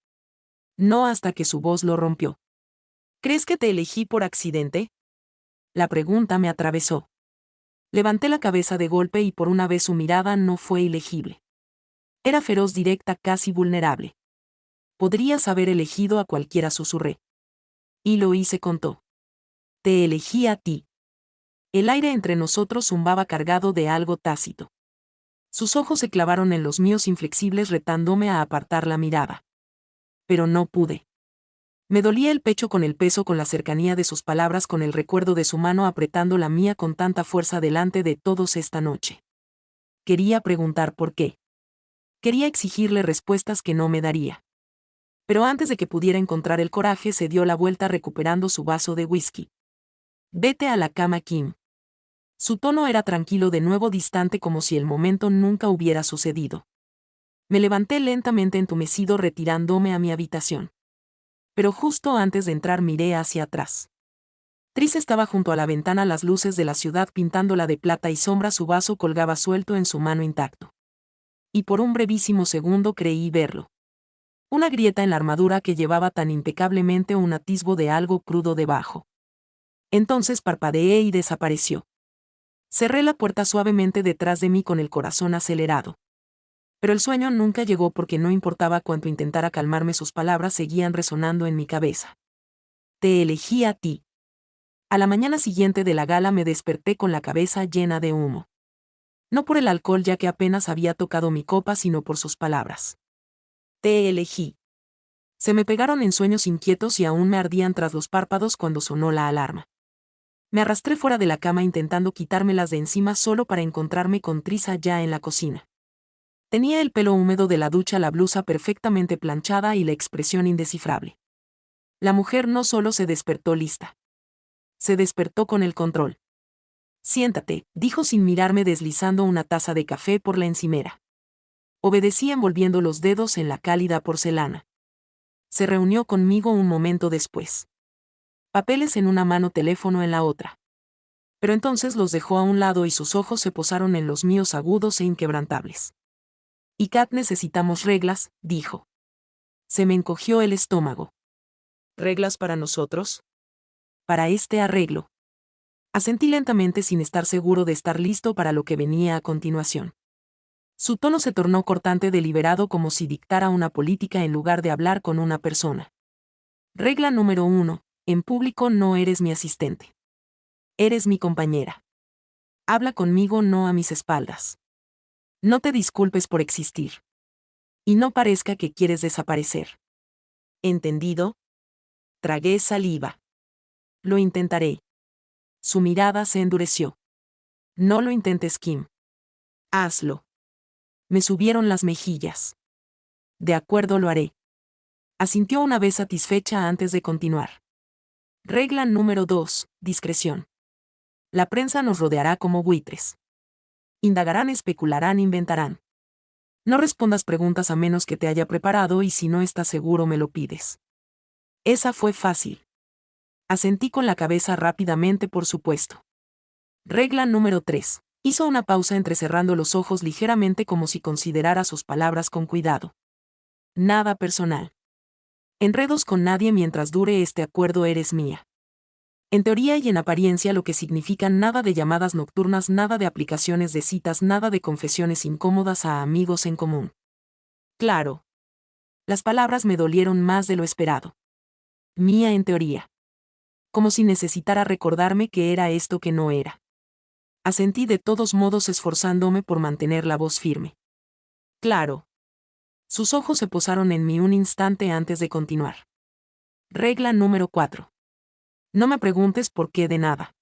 No hasta que su voz lo rompió. ¿Crees que te elegí por accidente? La pregunta me atravesó. Levanté la cabeza de golpe y por una vez su mirada no fue ilegible. Era feroz, directa, casi vulnerable. Podrías haber elegido a cualquiera, susurré. Y lo hice, contó. Te elegí a ti. El aire entre nosotros zumbaba cargado de algo tácito. Sus ojos se clavaron en los míos inflexibles retándome a apartar la mirada. Pero no pude. Me dolía el pecho con el peso, con la cercanía de sus palabras, con el recuerdo de su mano apretando la mía con tanta fuerza delante de todos esta noche. Quería preguntar por qué. Quería exigirle respuestas que no me daría. Pero antes de que pudiera encontrar el coraje, se dio la vuelta recuperando su vaso de whisky. Vete a la cama, Kim. Su tono era tranquilo, de nuevo distante, como si el momento nunca hubiera sucedido. Me levanté lentamente entumecido, retirándome a mi habitación. Pero justo antes de entrar miré hacia atrás. Tris estaba junto a la ventana, las luces de la ciudad pintándola de plata y sombra, su vaso colgaba suelto en su mano intacto. Y por un brevísimo segundo creí verlo. Una grieta en la armadura que llevaba tan impecablemente, un atisbo de algo crudo debajo. Entonces parpadeé y desapareció. Cerré la puerta suavemente detrás de mí con el corazón acelerado. Pero el sueño nunca llegó porque no importaba cuánto intentara calmarme, sus palabras seguían resonando en mi cabeza. Te elegí a ti. A la mañana siguiente de la gala me desperté con la cabeza llena de humo. No por el alcohol, ya que apenas había tocado mi copa, sino por sus palabras. Te elegí. Se me pegaron en sueños inquietos y aún me ardían tras los párpados cuando sonó la alarma. Me arrastré fuera de la cama intentando quitármelas de encima solo para encontrarme con Trisa ya en la cocina. Tenía el pelo húmedo de la ducha, la blusa perfectamente planchada y la expresión indescifrable. La mujer no solo se despertó lista. Se despertó con el control. Siéntate, dijo sin mirarme, deslizando una taza de café por la encimera. Obedecí envolviendo los dedos en la cálida porcelana. Se reunió conmigo un momento después. Papeles en una mano, teléfono en la otra. Pero entonces los dejó a un lado y sus ojos se posaron en los míos agudos e inquebrantables. Y Kat, necesitamos reglas, dijo. Se me encogió el estómago. ¿Reglas para nosotros? Para este arreglo. Asentí lentamente sin estar seguro de estar listo para lo que venía a continuación. Su tono se tornó cortante, deliberado, como si dictara una política en lugar de hablar con una persona. Regla número 1. En público no eres mi asistente. Eres mi compañera. Habla conmigo, no a mis espaldas. No te disculpes por existir. Y no parezca que quieres desaparecer. ¿Entendido? Tragué saliva. Lo intentaré. Su mirada se endureció. No lo intentes, Kim. Hazlo. Me subieron las mejillas. De acuerdo, lo haré. Asintió una vez satisfecha antes de continuar. Regla número 2. Discreción. La prensa nos rodeará como buitres. Indagarán, especularán, inventarán. No respondas preguntas a menos que te haya preparado, y si no estás seguro me lo pides. Esa fue fácil. Asentí con la cabeza rápidamente, por supuesto. Regla número 3. Hizo una pausa entrecerrando los ojos ligeramente como si considerara sus palabras con cuidado. Nada personal. Enredos con nadie mientras dure este acuerdo, eres mía. En teoría y en apariencia, lo que significa nada de llamadas nocturnas, nada de aplicaciones de citas, nada de confesiones incómodas a amigos en común. Claro. Las palabras me dolieron más de lo esperado. Mía en teoría. Como si necesitara recordarme que era esto que no era. Asentí de todos modos, esforzándome por mantener la voz firme. Claro. Sus ojos se posaron en mí un instante antes de continuar. Regla número 4. No me preguntes por qué de nada.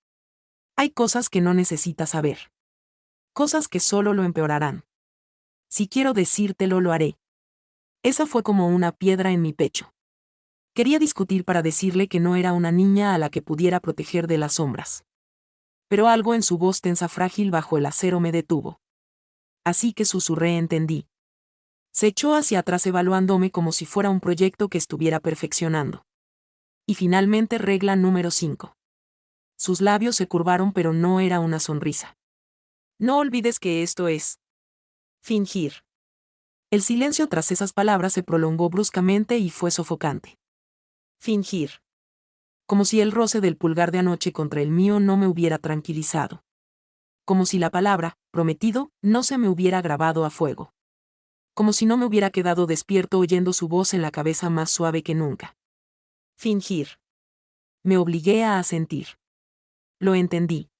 Hay cosas que no necesitas saber. Cosas que solo lo empeorarán. Si quiero decírtelo, lo haré. Esa fue como una piedra en mi pecho. Quería discutir para decirle que no era una niña a la que pudiera proteger de las sombras. Pero algo en su voz tensa frágil bajo el acero me detuvo. Así que susurré: entendí. Se echó hacia atrás evaluándome como si fuera un proyecto que estuviera perfeccionando. Y finalmente, regla número 5. Sus labios se curvaron, pero no era una sonrisa. No olvides que esto es fingir. El silencio tras esas palabras se prolongó bruscamente y fue sofocante. Fingir. Como si el roce del pulgar de anoche contra el mío no me hubiera tranquilizado. Como si la palabra, prometido, no se me hubiera grabado a fuego. Como si no me hubiera quedado despierto oyendo su voz en la cabeza más suave que nunca. Fingir. Me obligué a asentir. Lo entendí.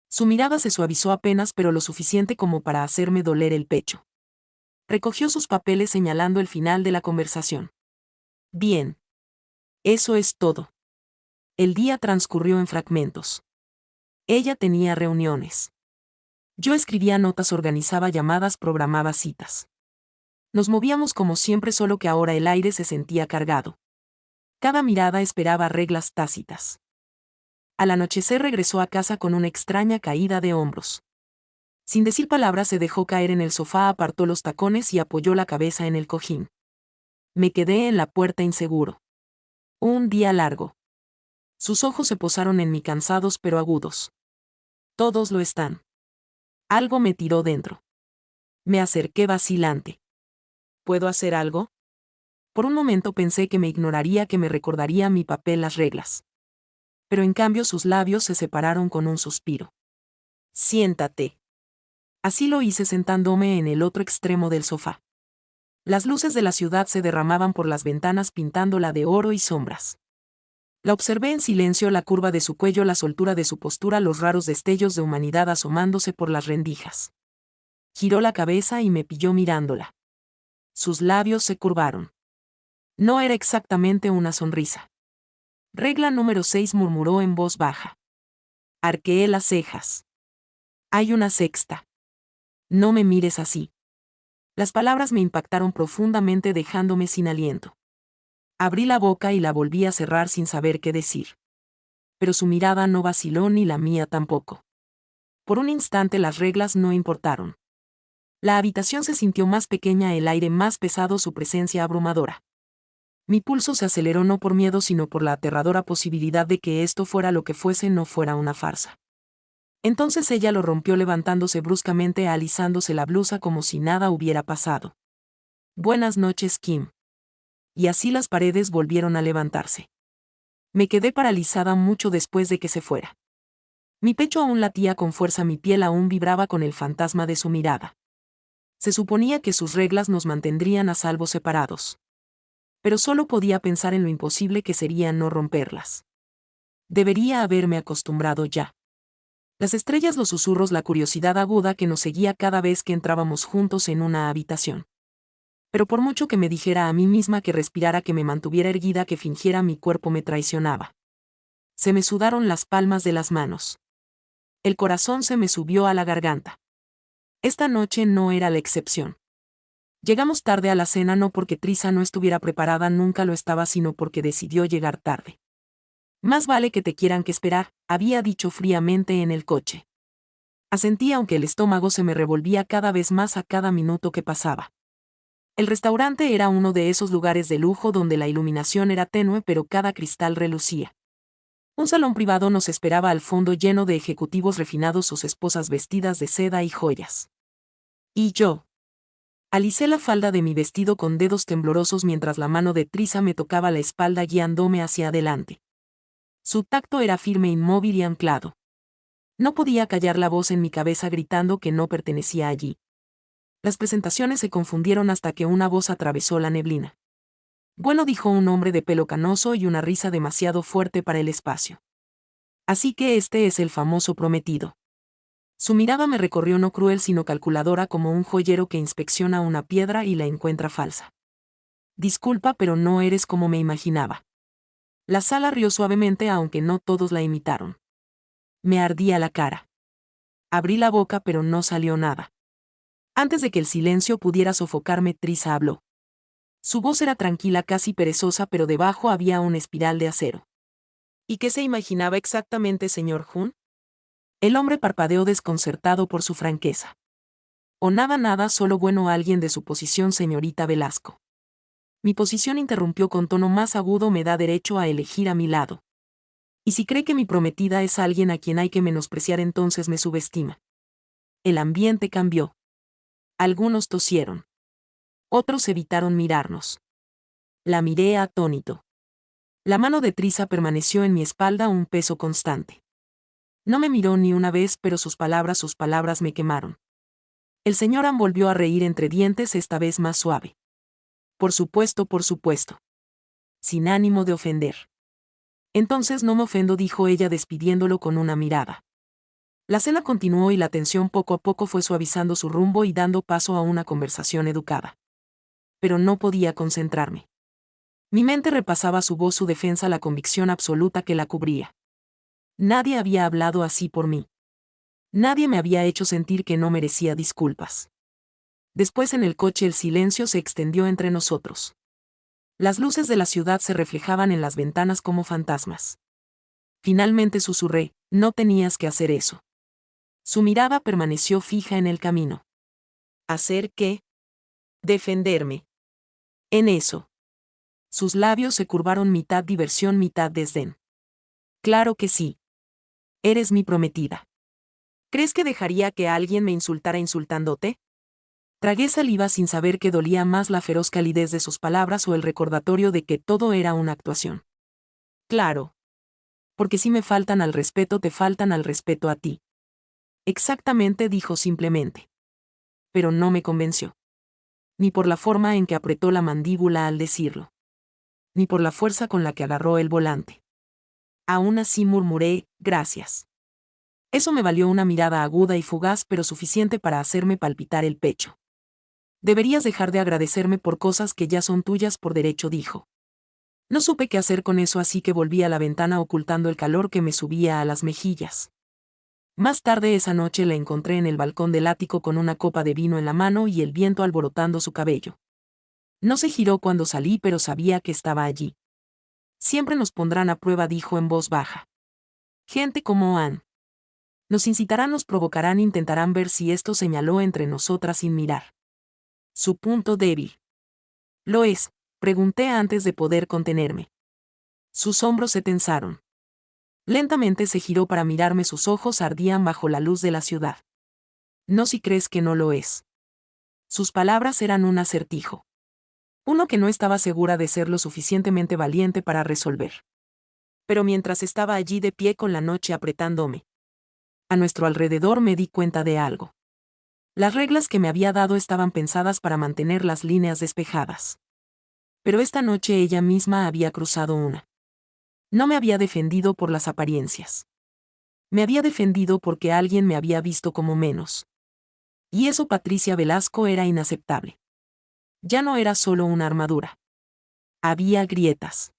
Su mirada se suavizó apenas, pero lo suficiente como para hacerme doler el pecho. Recogió sus papeles señalando el final de la conversación. Bien. Eso es todo. El día transcurrió en fragmentos. Ella tenía reuniones. Yo escribía notas, organizaba llamadas, programaba citas. Nos movíamos como siempre, solo que ahora el aire se sentía cargado. Cada mirada esperaba reglas tácitas. Al anochecer regresó a casa con una extraña caída de hombros. Sin decir palabras se dejó caer en el sofá, apartó los tacones y apoyó la cabeza en el cojín. Me quedé en la puerta inseguro. Un día largo. Sus ojos se posaron en mí, cansados pero agudos. Todos lo están. Algo me tiró dentro. Me acerqué vacilante. ¿Puedo hacer algo? Por un momento pensé que me ignoraría, que me recordaría mi papel, las reglas. Pero en cambio sus labios se separaron con un suspiro. Siéntate. Así lo hice, sentándome en el otro extremo del sofá. Las luces de la ciudad se derramaban por las ventanas pintándola de oro y sombras. La observé en silencio, la curva de su cuello, la soltura de su postura, los raros destellos de humanidad asomándose por las rendijas. Giró la cabeza y me pilló mirándola. Sus labios se curvaron. No era exactamente una sonrisa. Regla número 6, murmuró en voz baja. Arqueé las cejas. Hay una sexta. No me mires así. Las palabras me impactaron profundamente, dejándome sin aliento. Abrí la boca y la volví a cerrar sin saber qué decir. Pero su mirada no vaciló, ni la mía tampoco. Por un instante las reglas no importaron. La habitación se sintió más pequeña, el aire más pesado, su presencia abrumadora. Mi pulso se aceleró, no por miedo sino por la aterradora posibilidad de que esto, fuera lo que fuese, no fuera una farsa. Entonces ella lo rompió, levantándose bruscamente, alisándose la blusa como si nada hubiera pasado. Buenas noches, Kim. Y así las paredes volvieron a levantarse. Me quedé paralizada mucho después de que se fuera. Mi pecho aún latía con fuerza, mi piel aún vibraba con el fantasma de su mirada. Se suponía que sus reglas nos mantendrían a salvo separados. Pero solo podía pensar en lo imposible que sería no romperlas. Debería haberme acostumbrado ya. Las estrellas, los susurros, la curiosidad aguda que nos seguía cada vez que entrábamos juntos en una habitación. Pero por mucho que me dijera a mí misma, que respirara, que me mantuviera erguida, que fingiera, mi cuerpo me traicionaba. Se me sudaron las palmas de las manos. El corazón se me subió a la garganta. Esta noche no era la excepción. Llegamos tarde a la cena, no porque Trisa no estuviera preparada, nunca lo estaba, sino porque decidió llegar tarde. Más vale que te quieran que esperar, había dicho fríamente en el coche. Asentí, aunque el estómago se me revolvía cada vez más a cada minuto que pasaba. El restaurante era uno de esos lugares de lujo donde la iluminación era tenue, pero cada cristal relucía. Un salón privado nos esperaba al fondo, lleno de ejecutivos refinados, sus esposas vestidas de seda y joyas. Y yo. Alicé la falda de mi vestido con dedos temblorosos mientras la mano de Trisa me tocaba la espalda, guiándome hacia adelante. Su tacto era firme, inmóvil y anclado. No podía callar la voz en mi cabeza gritando que no pertenecía allí. Las presentaciones se confundieron hasta que una voz atravesó la neblina. Bueno, dijo un hombre de pelo canoso y una risa demasiado fuerte para el espacio. Así que este es el famoso prometido. Su mirada me recorrió, no cruel sino calculadora, como un joyero que inspecciona una piedra y la encuentra falsa. Disculpa, pero no eres como me imaginaba. La sala rió suavemente, aunque no todos la imitaron. Me ardía la cara. Abrí la boca pero no salió nada. Antes de que el silencio pudiera sofocarme, Trisa habló. Su voz era tranquila, casi perezosa, pero debajo había una espiral de acero. ¿Y qué se imaginaba exactamente, señor Hun? El hombre parpadeó desconcertado por su franqueza. O nada, solo bueno, alguien de su posición, señorita Velasco. Mi posición, interrumpió con tono más agudo, me da derecho a elegir a mi lado. Y si cree que mi prometida es alguien a quien hay que menospreciar, entonces me subestima. El ambiente cambió. Algunos tosieron. Otros evitaron mirarnos. La miré atónito. La mano de Trisa permaneció en mi espalda, un peso constante. No me miró ni una vez, pero sus palabras me quemaron. El señor An volvió a reír entre dientes, esta vez más suave. Por supuesto. Sin ánimo de ofender. Entonces no me ofendo, dijo ella despidiéndolo con una mirada. La cena continuó y la tensión poco a poco fue suavizando su rumbo y dando paso a una conversación educada. Pero no podía concentrarme. Mi mente repasaba su voz, su defensa, la convicción absoluta que la cubría. Nadie había hablado así por mí. Nadie me había hecho sentir que no merecía disculpas. Después en el coche el silencio se extendió entre nosotros. Las luces de la ciudad se reflejaban en las ventanas como fantasmas. Finalmente susurré, no tenías que hacer eso. Su mirada permaneció fija en el camino. ¿Hacer qué? Defenderme. En eso. Sus labios se curvaron, mitad diversión, mitad desdén. Claro que sí. Eres mi prometida. ¿Crees que dejaría que alguien me insultara insultándote? Tragué saliva sin saber qué dolía más, la feroz calidez de sus palabras o el recordatorio de que todo era una actuación. Claro. Porque si me faltan al respeto, te faltan al respeto a ti. Exactamente, dijo simplemente. Pero no me convenció. Ni por la forma en que apretó la mandíbula al decirlo. Ni por la fuerza con la que agarró el volante. Aún así murmuré, gracias. Eso me valió una mirada aguda y fugaz, pero suficiente para hacerme palpitar el pecho. Deberías dejar de agradecerme por cosas que ya son tuyas por derecho, dijo. No supe qué hacer con eso, así que volví a la ventana ocultando el calor que me subía a las mejillas. Más tarde esa noche la encontré en el balcón del ático con una copa de vino en la mano y el viento alborotando su cabello. No se giró cuando salí, pero sabía que estaba allí. Siempre nos pondrán a prueba, dijo en voz baja. Gente como Ann. Nos incitarán, nos provocarán, intentarán ver si esto, señaló entre nosotras sin mirar. Su punto débil. ¿Lo es? Pregunté antes de poder contenerme. Sus hombros se tensaron. Lentamente se giró para mirarme, sus ojos ardían bajo la luz de la ciudad. No, si crees que no lo es. Sus palabras eran un acertijo. Uno que no estaba segura de ser lo suficientemente valiente para resolver. Pero mientras estaba allí de pie con la noche apretándome a nuestro alrededor, me di cuenta de algo. Las reglas que me había dado estaban pensadas para mantener las líneas despejadas. Pero esta noche ella misma había cruzado una. No me había defendido por las apariencias. Me había defendido porque alguien me había visto como menos. Y eso, Patricia Velasco, era inaceptable. Ya no era solo una armadura. Había grietas.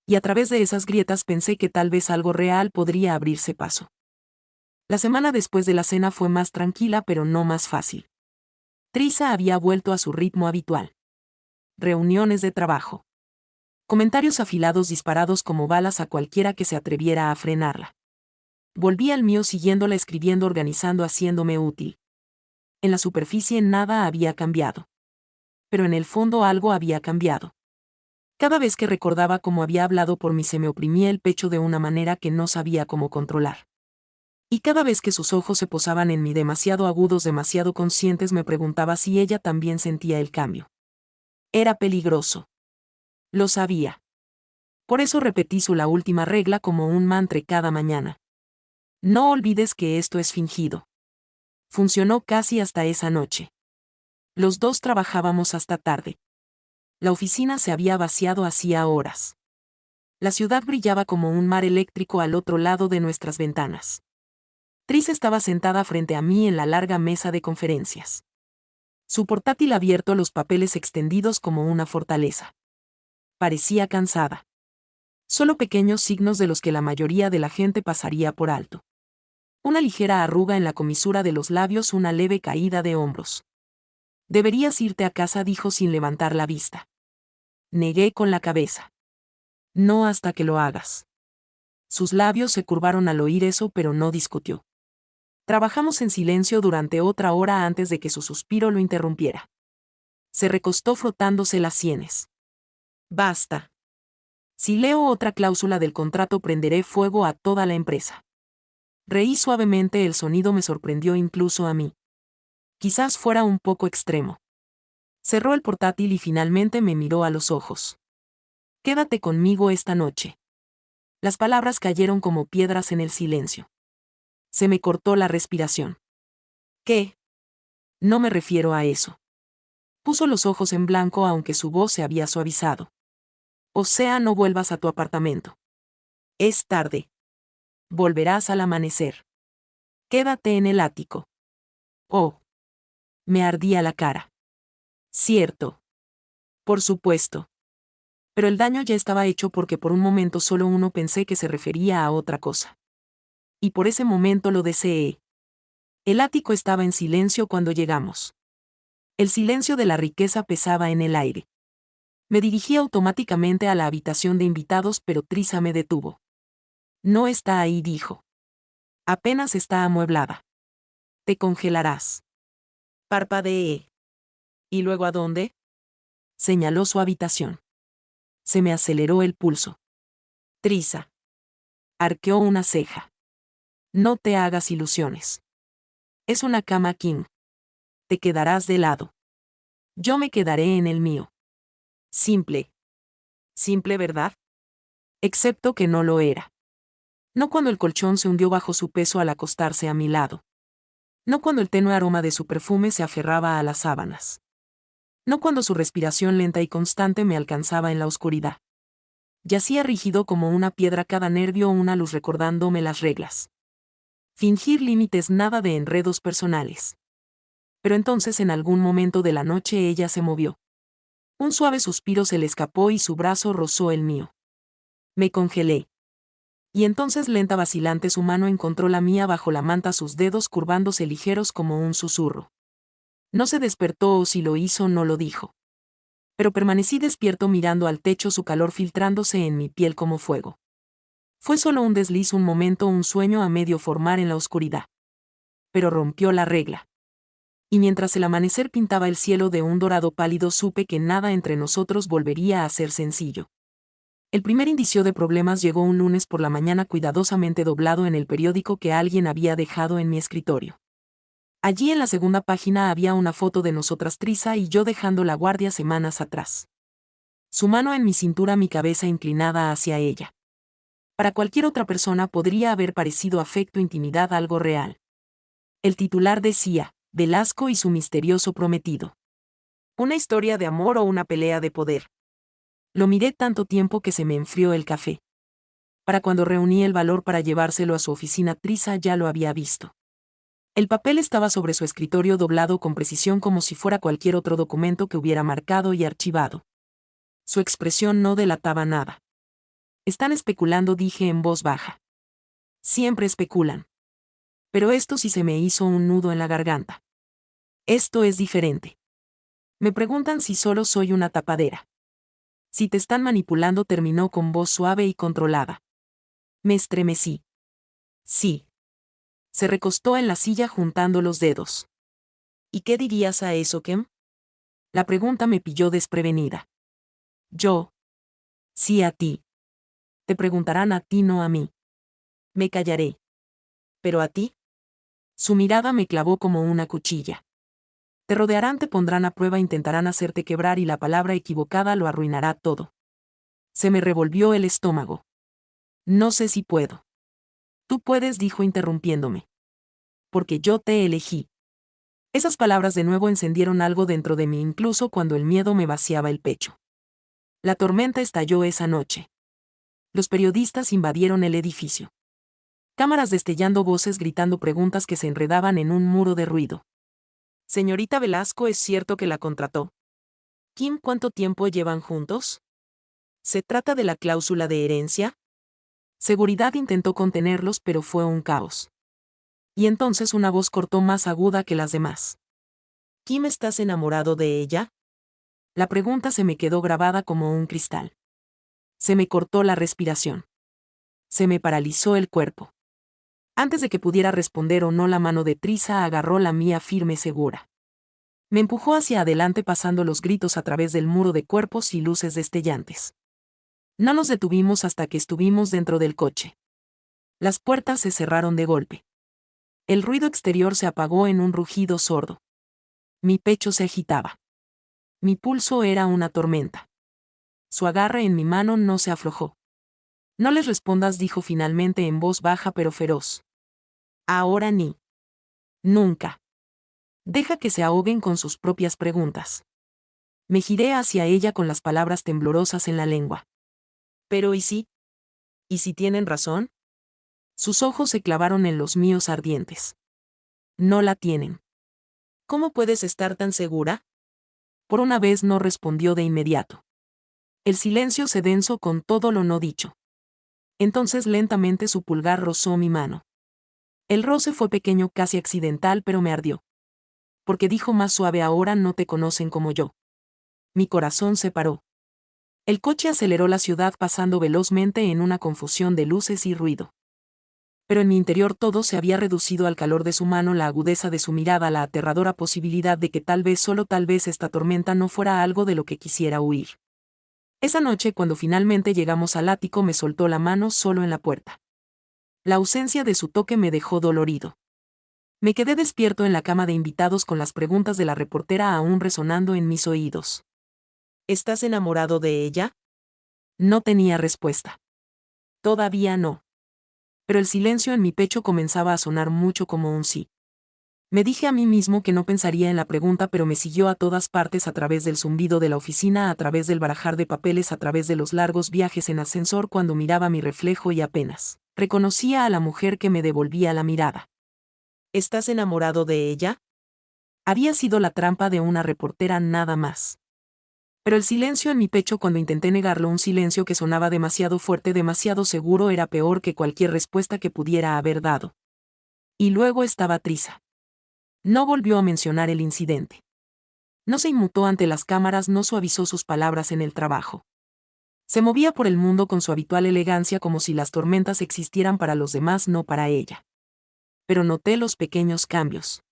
Y a través de esas grietas pensé que tal vez algo real podría abrirse paso. La semana después de la cena fue más tranquila, pero no más fácil. Trisa había vuelto a su ritmo habitual. Reuniones de trabajo. Comentarios afilados disparados como balas a cualquiera que se atreviera a frenarla. Volví al mío siguiéndola, escribiendo, organizando, haciéndome útil. En la superficie nada había cambiado. Pero en el fondo algo había cambiado. Cada vez que recordaba cómo había hablado por mí se me oprimía el pecho de una manera que no sabía cómo controlar. Y cada vez que sus ojos se posaban en mí, demasiado agudos, demasiado conscientes, me preguntaba si ella también sentía el cambio. Era peligroso. Lo sabía. Por eso repetí la última regla como un mantra cada mañana. No olvides que esto es fingido. Funcionó casi hasta esa noche. Los dos trabajábamos hasta tarde. La oficina se había vaciado hacía horas. La ciudad brillaba como un mar eléctrico al otro lado de nuestras ventanas. Tris estaba sentada frente a mí en la larga mesa de conferencias. Su portátil abierto, los papeles extendidos como una fortaleza. Parecía cansada. Solo pequeños signos de los que la mayoría de la gente pasaría por alto. Una ligera arruga en la comisura de los labios, una leve caída de hombros. Deberías irte a casa, dijo sin levantar la vista. Negué con la cabeza. No hasta que lo hagas. Sus labios se curvaron al oír eso, pero no discutió. Trabajamos en silencio durante otra hora antes de que su suspiro lo interrumpiera. Se recostó frotándose las sienes. Basta. Si leo otra cláusula del contrato, prenderé fuego a toda la empresa. Reí suavemente, el sonido me sorprendió incluso a mí. Quizás fuera un poco extremo. Cerró el portátil y finalmente me miró a los ojos. Quédate conmigo esta noche. Las palabras cayeron como piedras en el silencio. Se me cortó la respiración. ¿Qué? No me refiero a eso. Puso los ojos en blanco aunque su voz se había suavizado. O sea, no vuelvas a tu apartamento. Es tarde. Volverás al amanecer. Quédate en el ático. Oh. Me ardía la cara. Cierto. Por supuesto. Pero el daño ya estaba hecho porque por un momento solo uno pensé que se refería a otra cosa. Y por ese momento lo deseé. El ático estaba en silencio cuando llegamos. El silencio de la riqueza pesaba en el aire. Me dirigí automáticamente a la habitación de invitados, pero Trisha me detuvo. No está ahí, dijo. Apenas está amueblada. Te congelarás. Parpadeé. ¿Y luego a dónde? Señaló su habitación. Se me aceleró el pulso. Trisha. Arqueó una ceja. No te hagas ilusiones. Es una cama king. Te quedarás de lado. Yo me quedaré en el mío. Simple. Simple, ¿verdad? Excepto que no lo era. No cuando el colchón se hundió bajo su peso al acostarse a mi lado. No cuando el tenue aroma de su perfume se aferraba a las sábanas. No cuando su respiración lenta y constante me alcanzaba en la oscuridad. Yacía rígido como una piedra, cada nervio una luz recordándome las reglas. Fingir límites, nada de enredos personales. Pero entonces en algún momento de la noche ella se movió. Un suave suspiro se le escapó y su brazo rozó el mío. Me congelé. Y entonces lenta vacilante su mano encontró la mía bajo la manta, sus dedos curvándose ligeros como un susurro. No se despertó, o si lo hizo no lo dijo. Pero permanecí despierto mirando al techo, su calor filtrándose en mi piel como fuego. Fue solo un desliz, un momento, un sueño a medio formar en la oscuridad. Pero rompió la regla. Y mientras el amanecer pintaba el cielo de un dorado pálido, supe que nada entre nosotros volvería a ser sencillo. El primer indicio de problemas llegó un lunes por la mañana, cuidadosamente doblado en el periódico que alguien había dejado en mi escritorio. Allí en la segunda página había una foto de nosotras, Trisha y yo, dejando la guardia semanas atrás. Su mano en mi cintura, mi cabeza inclinada hacia ella. Para cualquier otra persona podría haber parecido afecto, intimidad, algo real. El titular decía, Velasco y su misterioso prometido. ¿Una historia de amor o una pelea de poder? Lo miré tanto tiempo que se me enfrió el café. Para cuando reuní el valor para llevárselo a su oficina, Trisha ya lo había visto. El papel estaba sobre su escritorio, doblado con precisión como si fuera cualquier otro documento que hubiera marcado y archivado. Su expresión no delataba nada. Están especulando, dije en voz baja. Siempre especulan. Pero esto sí se me hizo un nudo en la garganta. Esto es diferente. Me preguntan si solo soy una tapadera. Si te están manipulando, terminó con voz suave y controlada. Me estremecí. Sí. Se recostó en la silla juntando los dedos. ¿Y qué dirías a eso, Kem? La pregunta me pilló desprevenida. Yo. Sí, a ti. Te preguntarán a ti, no a mí. Me callaré. ¿Pero a ti? Su mirada me clavó como una cuchilla. Te rodearán, te pondrán a prueba, intentarán hacerte quebrar y la palabra equivocada lo arruinará todo. Se me revolvió el estómago. No sé si puedo. Tú puedes, dijo interrumpiéndome. Porque yo te elegí. Esas palabras de nuevo encendieron algo dentro de mí, incluso cuando el miedo me vaciaba el pecho. La tormenta estalló esa noche. Los periodistas invadieron el edificio. Cámaras destellando, voces gritando, preguntas que se enredaban en un muro de ruido. Señorita Velasco, ¿es cierto que la contrató? Kim, ¿cuánto tiempo llevan juntos? ¿Se trata de la cláusula de herencia? Seguridad intentó contenerlos, pero fue un caos. Y entonces una voz cortó más aguda que las demás. ¿Kim, estás enamorado de ella? La pregunta se me quedó grabada como un cristal. Se me cortó la respiración. Se me paralizó el cuerpo. Antes de que pudiera responder o no, la mano de Trisa agarró la mía firme y segura. Me empujó hacia adelante pasando los gritos a través del muro de cuerpos y luces destellantes. No nos detuvimos hasta que estuvimos dentro del coche. Las puertas se cerraron de golpe. El ruido exterior se apagó en un rugido sordo. Mi pecho se agitaba. Mi pulso era una tormenta. Su agarre en mi mano no se aflojó. No les respondas, dijo finalmente en voz baja pero feroz. Ahora ni. Nunca. Deja que se ahoguen con sus propias preguntas. Me giré hacia ella con las palabras temblorosas en la lengua. Pero ¿y si? ¿Y si tienen razón? Sus ojos se clavaron en los míos ardientes. No la tienen. ¿Cómo puedes estar tan segura? Por una vez no respondió de inmediato. El silencio se densó con todo lo no dicho. Entonces lentamente su pulgar rozó mi mano. El roce fue pequeño, casi accidental, pero me ardió. Porque dijo más suave: ahora no te conocen como yo. Mi corazón se paró. El coche aceleró la ciudad pasando velozmente en una confusión de luces y ruido. Pero en mi interior todo se había reducido al calor de su mano, la agudeza de su mirada, la aterradora posibilidad de que tal vez, solo tal vez, esta tormenta no fuera algo de lo que quisiera huir. Esa noche, cuando finalmente llegamos al ático, me soltó la mano solo en la puerta. La ausencia de su toque me dejó dolorido. Me quedé despierto en la cama de invitados con las preguntas de la reportera aún resonando en mis oídos. ¿Estás enamorado de ella? No tenía respuesta. Todavía no. Pero el silencio en mi pecho comenzaba a sonar mucho como un sí. Me dije a mí mismo que no pensaría en la pregunta, pero me siguió a todas partes, a través del zumbido de la oficina, a través del barajar de papeles, a través de los largos viajes en ascensor, cuando miraba mi reflejo y apenas reconocía a la mujer que me devolvía la mirada. ¿Estás enamorado de ella? Había sido la trampa de una reportera, nada más. Pero el silencio en mi pecho, cuando intenté negarlo, un silencio que sonaba demasiado fuerte, demasiado seguro, era peor que cualquier respuesta que pudiera haber dado. Y luego estaba Trisa. No volvió a mencionar el incidente. No se inmutó ante las cámaras, no suavizó sus palabras en el trabajo. Se movía por el mundo con su habitual elegancia, como si las tormentas existieran para los demás, no para ella. Pero noté los pequeños cambios.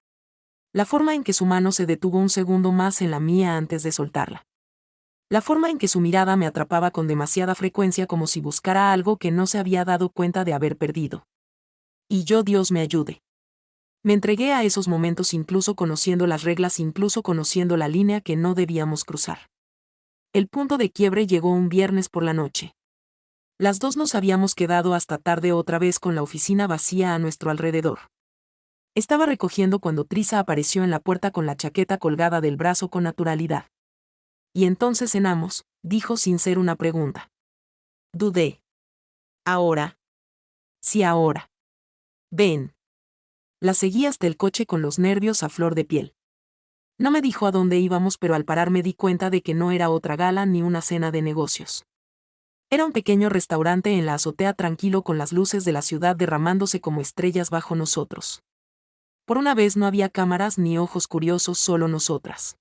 La forma en que su mano se detuvo un segundo más en la mía antes de soltarla. La forma en que su mirada me atrapaba con demasiada frecuencia, como si buscara algo que no se había dado cuenta de haber perdido. Y yo, Dios me ayude. Me entregué a esos momentos, incluso conociendo las reglas, incluso conociendo la línea que no debíamos cruzar. El punto de quiebre llegó un viernes por la noche. Las dos nos habíamos quedado hasta tarde otra vez, con la oficina vacía a nuestro alrededor. Estaba recogiendo cuando Trisa apareció en la puerta con la chaqueta colgada del brazo con naturalidad. Y entonces cenamos, dijo sin ser una pregunta. Dudé. ¿Ahora? Sí, ahora. Ven. La seguí hasta el coche con los nervios a flor de piel. No me dijo a dónde íbamos, pero al parar me di cuenta de que no era otra gala ni una cena de negocios. Era un pequeño restaurante en la azotea, tranquilo, con las luces de la ciudad derramándose como estrellas bajo nosotros. Por una vez no había cámaras ni ojos curiosos, solo nosotras.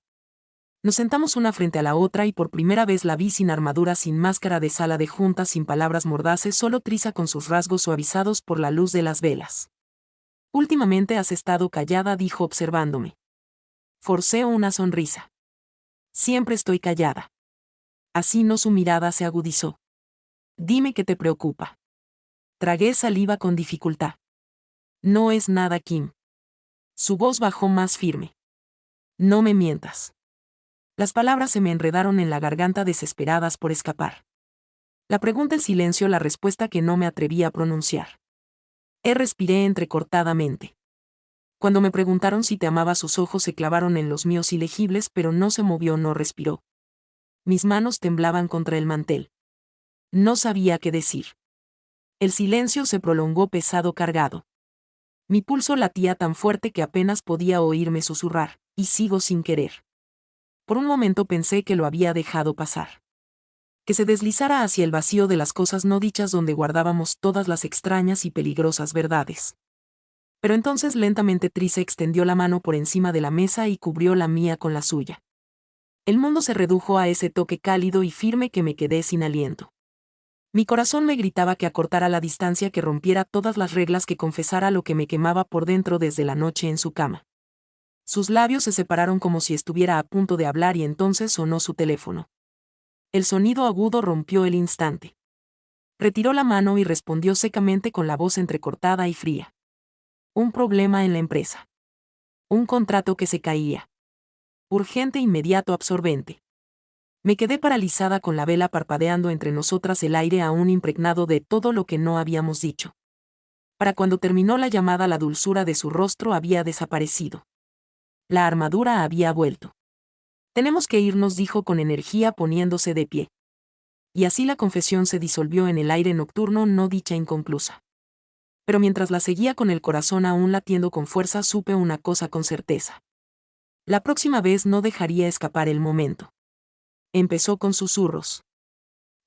Nos sentamos una frente a la otra y por primera vez la vi sin armadura, sin máscara de sala de juntas, sin palabras mordaces, solo Trisa con sus rasgos suavizados por la luz de las velas. Últimamente has estado callada, dijo observándome. Forcé una sonrisa. Siempre estoy callada. Así no, su mirada se agudizó. Dime qué te preocupa. Tragué saliva con dificultad. No es nada, Kim. Su voz bajó más firme. No me mientas. Las palabras se me enredaron en la garganta, desesperadas por escapar. La pregunta, el silencio, la respuesta que no me atreví a pronunciar. Respiré entrecortadamente. Cuando me preguntaron si te amaba, sus ojos se clavaron en los míos ilegibles, pero no se movió, no respiró. Mis manos temblaban contra el mantel. No sabía qué decir. El silencio se prolongó, pesado, cargado. Mi pulso latía tan fuerte que apenas podía oírme susurrar, y sigo sin querer. Por un momento pensé que lo había dejado pasar. Que se deslizara hacia el vacío de las cosas no dichas, donde guardábamos todas las extrañas y peligrosas verdades. Pero entonces lentamente Trisa extendió la mano por encima de la mesa y cubrió la mía con la suya. El mundo se redujo a ese toque cálido y firme que me quedé sin aliento. Mi corazón me gritaba que acortara la distancia, que rompiera todas las reglas, que confesara lo que me quemaba por dentro desde la noche en su cama. Sus labios se separaron como si estuviera a punto de hablar y entonces sonó su teléfono. El sonido agudo rompió el instante. Retiró la mano y respondió secamente con la voz entrecortada y fría. Un problema en la empresa. Un contrato que se caía. Urgente, inmediato, absorbente. Me quedé paralizada con la vela parpadeando entre nosotras, el aire aún impregnado de todo lo que no habíamos dicho. Para cuando terminó la llamada, la dulzura de su rostro había desaparecido. La armadura había vuelto. Tenemos que irnos, dijo con energía, poniéndose de pie. Y así la confesión se disolvió en el aire nocturno, no dicha, inconclusa. Pero mientras la seguía con el corazón aún latiendo con fuerza, supe una cosa con certeza. La próxima vez no dejaría escapar el momento. Empezó con susurros.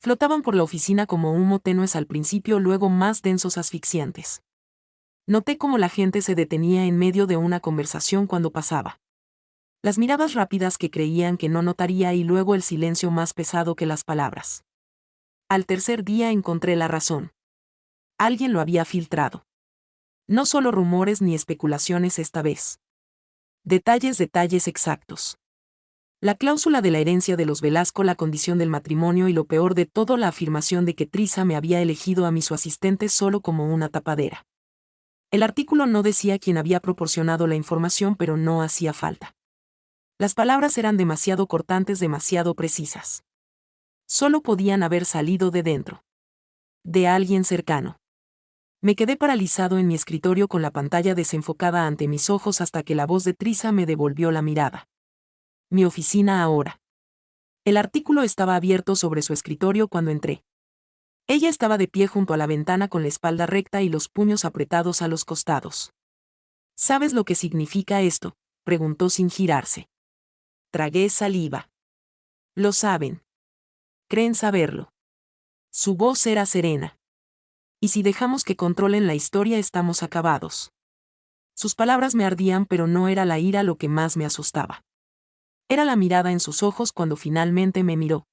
Flotaban por la oficina como humo tenues al principio, luego más densos, asfixiantes. Noté cómo la gente se detenía en medio de una conversación cuando pasaba. Las miradas rápidas que creían que no notaría y luego el silencio más pesado que las palabras. Al tercer día encontré la razón. Alguien lo había filtrado. No solo rumores ni especulaciones esta vez. Detalles exactos. La cláusula de la herencia de los Velasco, la condición del matrimonio y, lo peor de todo, la afirmación de que Trisa me había elegido a mí, su asistente, solo como una tapadera. El artículo no decía quién había proporcionado la información, pero no hacía falta. Las palabras eran demasiado cortantes, demasiado precisas. Solo podían haber salido de dentro. De alguien cercano. Me quedé paralizado en mi escritorio con la pantalla desenfocada ante mis ojos hasta que la voz de Trisa me devolvió la mirada. Mi oficina ahora. El artículo estaba abierto sobre su escritorio cuando entré. Ella estaba de pie junto a la ventana con la espalda recta y los puños apretados a los costados. ¿Sabes lo que significa esto?, preguntó sin girarse. Tragué saliva. Lo saben. Creen saberlo. Su voz era serena. Y si dejamos que controlen la historia, estamos acabados. Sus palabras me ardían, pero no era la ira lo que más me asustaba. Era la mirada en sus ojos cuando finalmente me miró.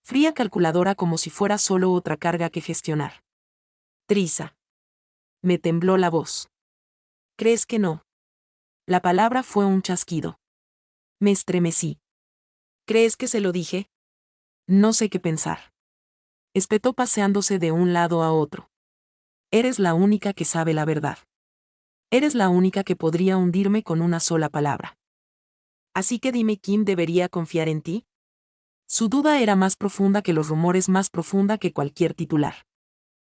Fría, calculadora, como si fuera solo otra carga que gestionar. Trisa. Me tembló la voz. ¿Crees que no? La palabra fue un chasquido. Me estremecí. ¿Crees que se lo dije? No sé qué pensar. Espetó paseándose de un lado a otro. Eres la única que sabe la verdad. Eres la única que podría hundirme con una sola palabra. Así que dime, ¿quién debería confiar en ti? Su duda era más profunda que los rumores, más profunda que cualquier titular.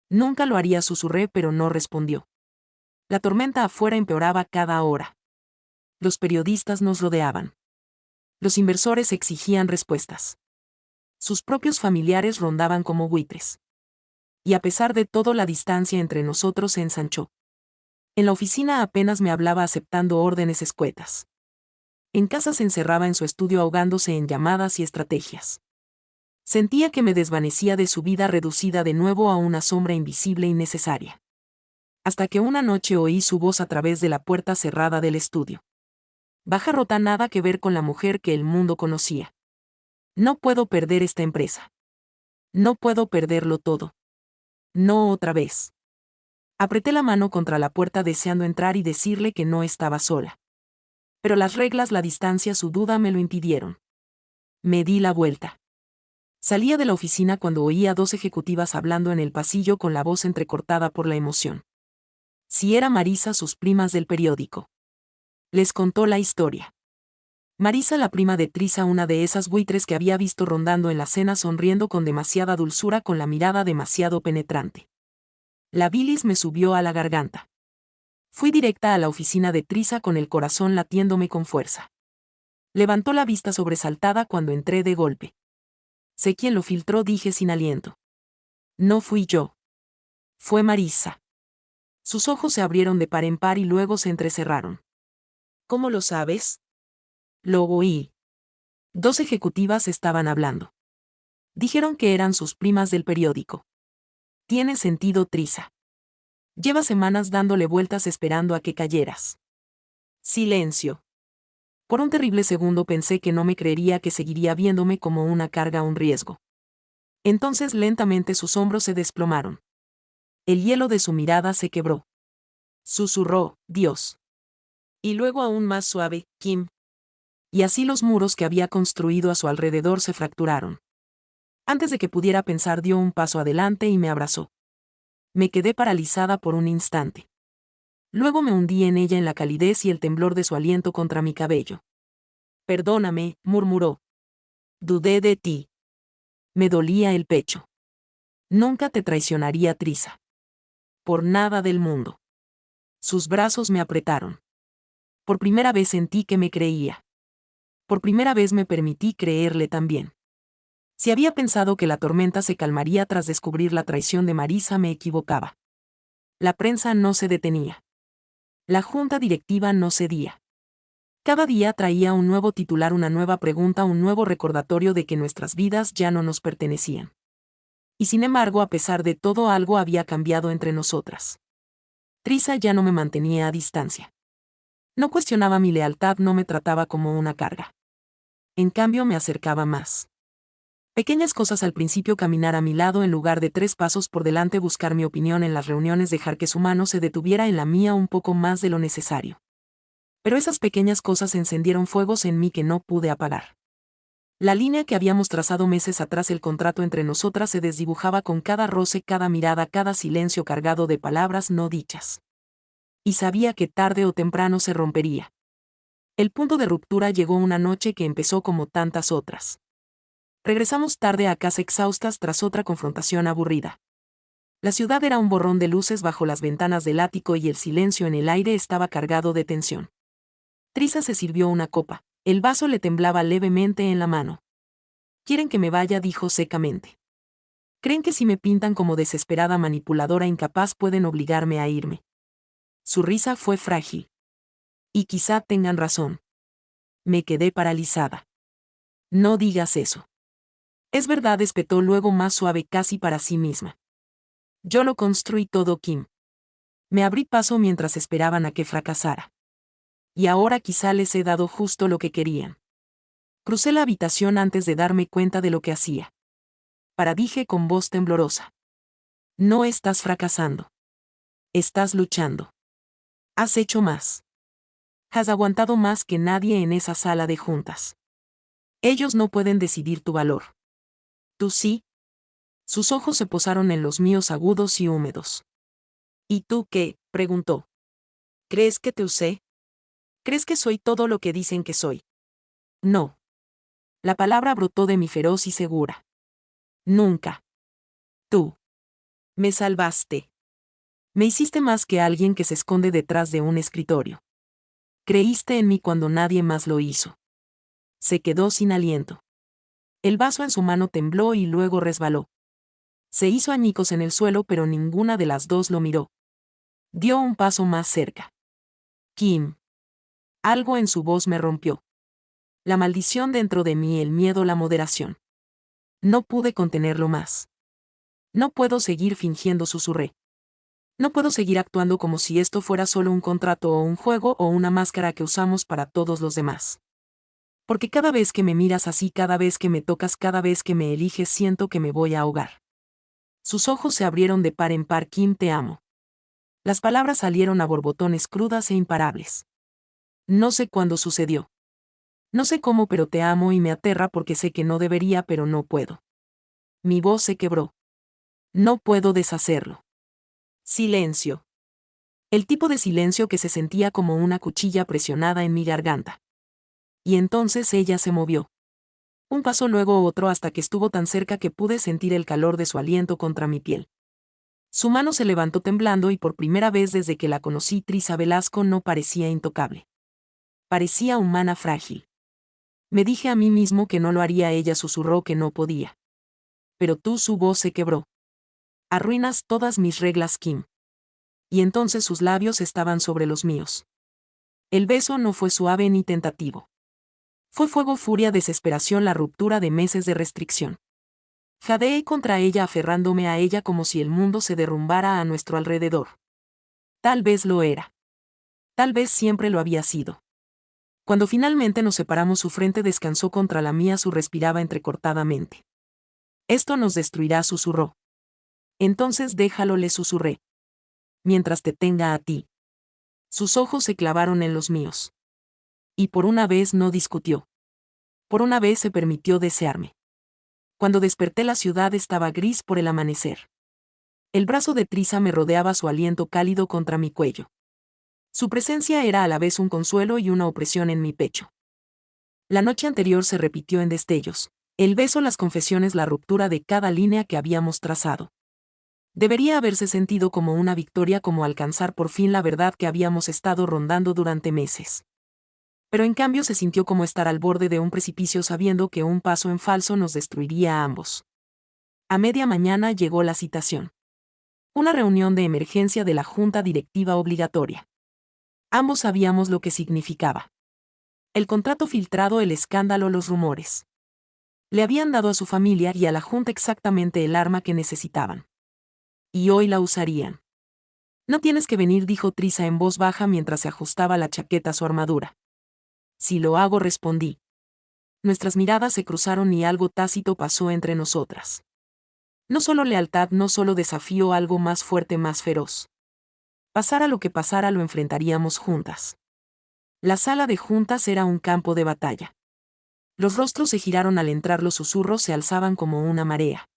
Nunca lo haría, susurré, pero no respondió. La tormenta afuera empeoraba cada hora. Los periodistas nos rodeaban. Los inversores exigían respuestas. Sus propios familiares rondaban como buitres. Y a pesar de todo, la distancia entre nosotros se ensanchó. En la oficina apenas me hablaba, aceptando órdenes escuetas. En casa se encerraba en su estudio, ahogándose en llamadas y estrategias. Sentía que me desvanecía de su vida, reducida de nuevo a una sombra invisible y necesaria. Hasta que una noche oí su voz a través de la puerta cerrada del estudio. Baja, rota, nada que ver con la mujer que el mundo conocía. No puedo perder esta empresa. No puedo perderlo todo. No otra vez. Apreté la mano contra la puerta deseando entrar y decirle que no estaba sola. Pero las reglas, la distancia, su duda me lo impidieron. Me di la vuelta. Salía de la oficina cuando oí a dos ejecutivas hablando en el pasillo con la voz entrecortada por la emoción. Si era Marisa, sus primas del periódico. Les contó la historia. Marisa, la prima de Trisa, una de esas buitres que había visto rondando en la cena, sonriendo con demasiada dulzura, con la mirada demasiado penetrante. La bilis me subió a la garganta. Fui directa a la oficina de Trisa con el corazón latiéndome con fuerza. Levantó la vista sobresaltada cuando entré de golpe. Sé quién lo filtró, dije sin aliento. No fui yo. Fue Marisa. Sus ojos se abrieron de par en par y luego se entrecerraron. ¿Cómo lo sabes? Lo oí. Dos ejecutivas estaban hablando. Dijeron que eran sus primas del periódico. Tiene sentido, Trisa. Lleva semanas dándole vueltas esperando a que cayeras. Silencio. Por un terrible segundo pensé que no me creería, que seguiría viéndome como una carga, un riesgo. Entonces lentamente sus hombros se desplomaron. El hielo de su mirada se quebró. Susurró, Dios. Y luego aún más suave, Kim. Y así los muros que había construido a su alrededor se fracturaron. Antes de que pudiera pensar, dio un paso adelante y me abrazó. Me quedé paralizada por un instante. Luego me hundí en ella, en la calidez y el temblor de su aliento contra mi cabello. Perdóname, murmuró. Dudé de ti. Me dolía el pecho. Nunca te traicionaría, Trisa. Por nada del mundo. Sus brazos me apretaron. Por primera vez sentí que me creía. Por primera vez me permití creerle también. Si había pensado que la tormenta se calmaría tras descubrir la traición de Marisa, me equivocaba. La prensa no se detenía. La junta directiva no cedía. Cada día traía un nuevo titular, una nueva pregunta, un nuevo recordatorio de que nuestras vidas ya no nos pertenecían. Y sin embargo, a pesar de todo, algo había cambiado entre nosotras. Trisa ya no me mantenía a distancia. No cuestionaba mi lealtad, no me trataba como una carga. En cambio, me acercaba más. Pequeñas cosas al principio: caminar a mi lado en lugar de 3 pasos por delante, buscar mi opinión en las reuniones, dejar que su mano se detuviera en la mía un poco más de lo necesario. Pero esas pequeñas cosas encendieron fuegos en mí que no pude apagar. La línea que habíamos trazado meses atrás, el contrato entre nosotras, se desdibujaba con cada roce, cada mirada, cada silencio cargado de palabras no dichas. Y sabía que tarde o temprano se rompería. El punto de ruptura llegó una noche que empezó como tantas otras. Regresamos tarde a casa, exhaustas tras otra confrontación aburrida. La ciudad era un borrón de luces bajo las ventanas del ático y el silencio en el aire estaba cargado de tensión. Trisa se sirvió una copa. El vaso le temblaba levemente en la mano. «¿Quieren que me vaya?», dijo secamente. «¿Creen que si me pintan como desesperada, manipuladora, incapaz, pueden obligarme a irme?». Su risa fue frágil. «Y quizá tengan razón». Me quedé paralizada. «No digas eso». «Es verdad», espetó luego más suave, casi para sí misma. «Yo lo construí todo, Kim. Me abrí paso mientras esperaban a que fracasara. Y ahora quizá les he dado justo lo que querían». Crucé la habitación antes de darme cuenta de lo que hacía. Dije con voz temblorosa. «No estás fracasando. Estás luchando. Has hecho más. Has aguantado más que nadie en esa sala de juntas. Ellos no pueden decidir tu valor. Tú sí». Sus ojos se posaron en los míos, agudos y húmedos. «¿Y tú qué?», preguntó. «¿Crees que te usé? ¿Crees que soy todo lo que dicen que soy?». «No». La palabra brotó de mí feroz y segura. «Nunca. Tú. Me salvaste. Me hiciste más que alguien que se esconde detrás de un escritorio. Creíste en mí cuando nadie más lo hizo». Se quedó sin aliento. El vaso en su mano tembló y luego resbaló. Se hizo añicos en el suelo, pero ninguna de las dos lo miró. Dio un paso más cerca. «Kim». Algo en su voz me rompió. La maldición dentro de mí, el miedo, la moderación. No pude contenerlo más. «No puedo seguir fingiendo», susurré. «No puedo seguir actuando como si esto fuera solo un contrato o un juego o una máscara que usamos para todos los demás. Porque cada vez que me miras así, cada vez que me tocas, cada vez que me eliges, siento que me voy a ahogar». Sus ojos se abrieron de par en par. «Kim, te amo». Las palabras salieron a borbotones, crudas e imparables. «No sé cuándo sucedió. No sé cómo, pero te amo y me aterra porque sé que no debería, pero no puedo». Mi voz se quebró. «No puedo deshacerlo». Silencio. El tipo de silencio que se sentía como una cuchilla presionada en mi garganta. Y entonces ella se movió. Un paso, luego otro, hasta que estuvo tan cerca que pude sentir el calor de su aliento contra mi piel. Su mano se levantó temblando y por primera vez desde que la conocí, Trisa Velasco no parecía intocable. Parecía humana, frágil. Me dije a mí mismo que no lo haría. Ella susurró que no podía. «Pero tú», su voz se quebró. «Arruinas todas mis reglas, Kim». Y entonces sus labios estaban sobre los míos. El beso no fue suave ni tentativo. Fue fuego, furia, desesperación, la ruptura de meses de restricción. Jadeé contra ella, aferrándome a ella como si el mundo se derrumbara a nuestro alrededor. Tal vez lo era. Tal vez siempre lo había sido. Cuando finalmente nos separamos, su frente descansó contra la mía, su respiraba entrecortadamente. Esto nos destruirá, susurró. Entonces déjalo, le susurré. Mientras te tenga a ti. Sus ojos se clavaron en los míos. Y por una vez no discutió. Por una vez se permitió desearme. Cuando desperté, la ciudad estaba gris por el amanecer. El brazo de Trisha me rodeaba, su aliento cálido contra mi cuello. Su presencia era a la vez un consuelo y una opresión en mi pecho. La noche anterior se repitió en destellos. El beso, las confesiones, la ruptura de cada línea que habíamos trazado. Debería haberse sentido como una victoria, como alcanzar por fin la verdad que habíamos estado rondando durante meses. Pero en cambio se sintió como estar al borde de un precipicio, sabiendo que un paso en falso nos destruiría a ambos. A media mañana llegó la citación. Una reunión de emergencia de la junta directiva obligatoria. Ambos sabíamos lo que significaba. El contrato filtrado, el escándalo, los rumores. Le habían dado a su familia y a la junta exactamente el arma que necesitaban. Y hoy la usarían. No tienes que venir, dijo Trisha en voz baja mientras se ajustaba la chaqueta a su armadura. Si lo hago, respondí. Nuestras miradas se cruzaron y algo tácito pasó entre nosotras. No solo lealtad, no solo desafío, algo más fuerte, más feroz. Pasara lo que pasara, lo enfrentaríamos juntas. La sala de juntas era un campo de batalla. Los rostros se giraron al entrar, los susurros se alzaban como una marea.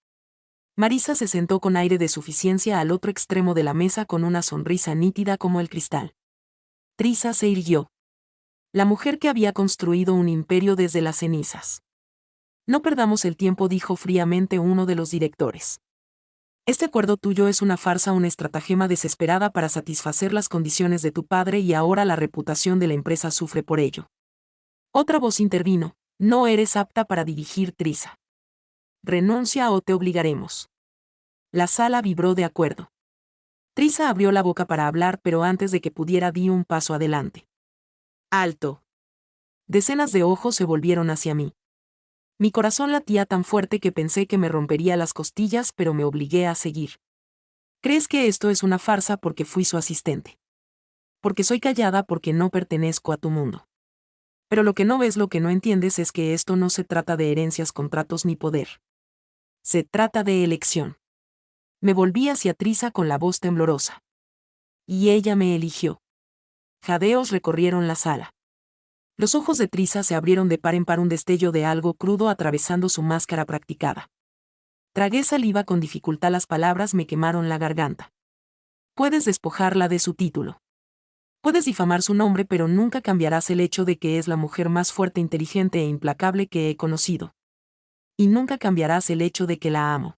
Marisa se sentó con aire de suficiencia al otro extremo de la mesa con una sonrisa nítida como el cristal. Trisha se irguió. La mujer que había construido un imperio desde las cenizas. No perdamos el tiempo, dijo fríamente uno de los directores. Este acuerdo tuyo es una farsa, una estratagema desesperada para satisfacer las condiciones de tu padre y ahora la reputación de la empresa sufre por ello. Otra voz intervino. No eres apta para dirigir, Trisha. Renuncia o te obligaremos. La sala vibró de acuerdo. Trisha abrió la boca para hablar, pero antes de que pudiera di un paso adelante. ¡Alto! Decenas de ojos se volvieron hacia mí. Mi corazón latía tan fuerte que pensé que me rompería las costillas, pero me obligué a seguir. ¿Crees que esto es una farsa porque fui su asistente? Porque soy callada, porque no pertenezco a tu mundo. Pero lo que no ves, lo que no entiendes es que esto no se trata de herencias, contratos ni poder. Se trata de elección. Me volví hacia Trisha con la voz temblorosa. Y ella me eligió. Jadeos recorrieron la sala. Los ojos de Trisha se abrieron de par en par, un destello de algo crudo atravesando su máscara practicada. Tragué saliva con dificultad, las palabras me quemaron la garganta. Puedes despojarla de su título. Puedes difamar su nombre, pero nunca cambiarás el hecho de que es la mujer más fuerte, inteligente e implacable que he conocido. Y nunca cambiarás el hecho de que la amo.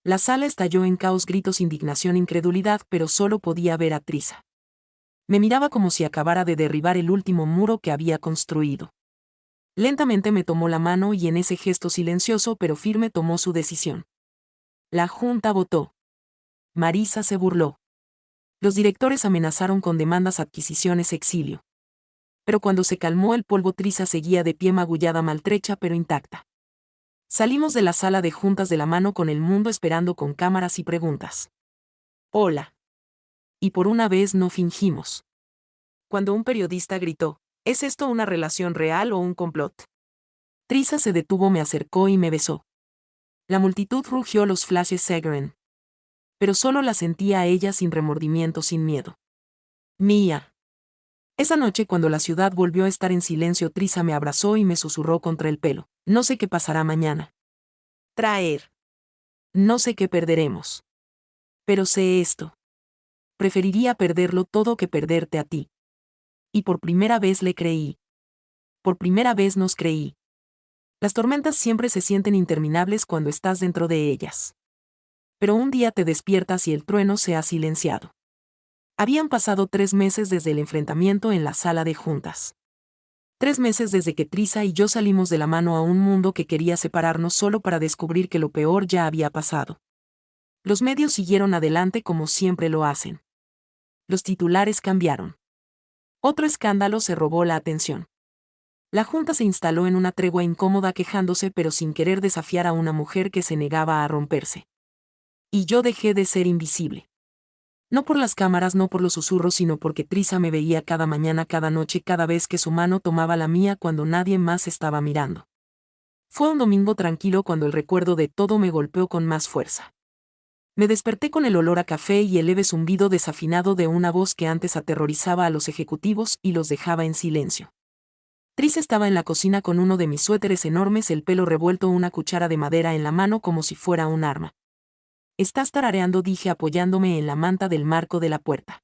La sala estalló en caos, gritos, indignación, incredulidad, pero solo podía ver a Trisha. Me miraba como si acabara de derribar el último muro que había construido. Lentamente me tomó la mano y en ese gesto silencioso pero firme tomó su decisión. La junta votó. Marisa se burló. Los directores amenazaron con demandas, adquisiciones, exilio. Pero cuando se calmó el polvo, Trisha seguía de pie, magullada, maltrecha pero intacta. Salimos de la sala de juntas de la mano con el mundo esperando, con cámaras y preguntas. Hola. Y por una vez no fingimos. Cuando un periodista gritó, ¿es esto una relación real o un complot? Trisha se detuvo, me acercó y me besó. La multitud rugió, los flashes Segren. Pero solo la sentía a ella, sin remordimiento, sin miedo. Mía. Esa noche, cuando la ciudad volvió a estar en silencio, Trisha me abrazó y me susurró contra el pelo. No sé qué pasará mañana. Traer. No sé qué perderemos. Pero sé esto. Preferiría perderlo todo que perderte a ti. Y por primera vez le creí. Por primera vez nos creí. Las tormentas siempre se sienten interminables cuando estás dentro de ellas. Pero un día te despiertas y el trueno se ha silenciado. Habían pasado 3 meses desde el enfrentamiento en la sala de juntas. 3 meses desde que Trisha y yo salimos de la mano a un mundo que quería separarnos, solo para descubrir que lo peor ya había pasado. Los medios siguieron adelante como siempre lo hacen. Los titulares cambiaron. Otro escándalo se robó la atención. La junta se instaló en una tregua incómoda, quejándose pero sin querer desafiar a una mujer que se negaba a romperse. Y yo dejé de ser invisible. No por las cámaras, no por los susurros, sino porque Trisa me veía cada mañana, cada noche, cada vez que su mano tomaba la mía cuando nadie más estaba mirando. Fue un domingo tranquilo cuando el recuerdo de todo me golpeó con más fuerza. Me desperté con el olor a café y el leve zumbido desafinado de una voz que antes aterrorizaba a los ejecutivos y los dejaba en silencio. Tris estaba en la cocina con uno de mis suéteres enormes, el pelo revuelto, una cuchara de madera en la mano como si fuera un arma. «Estás tarareando», dije apoyándome en la manta del marco de la puerta.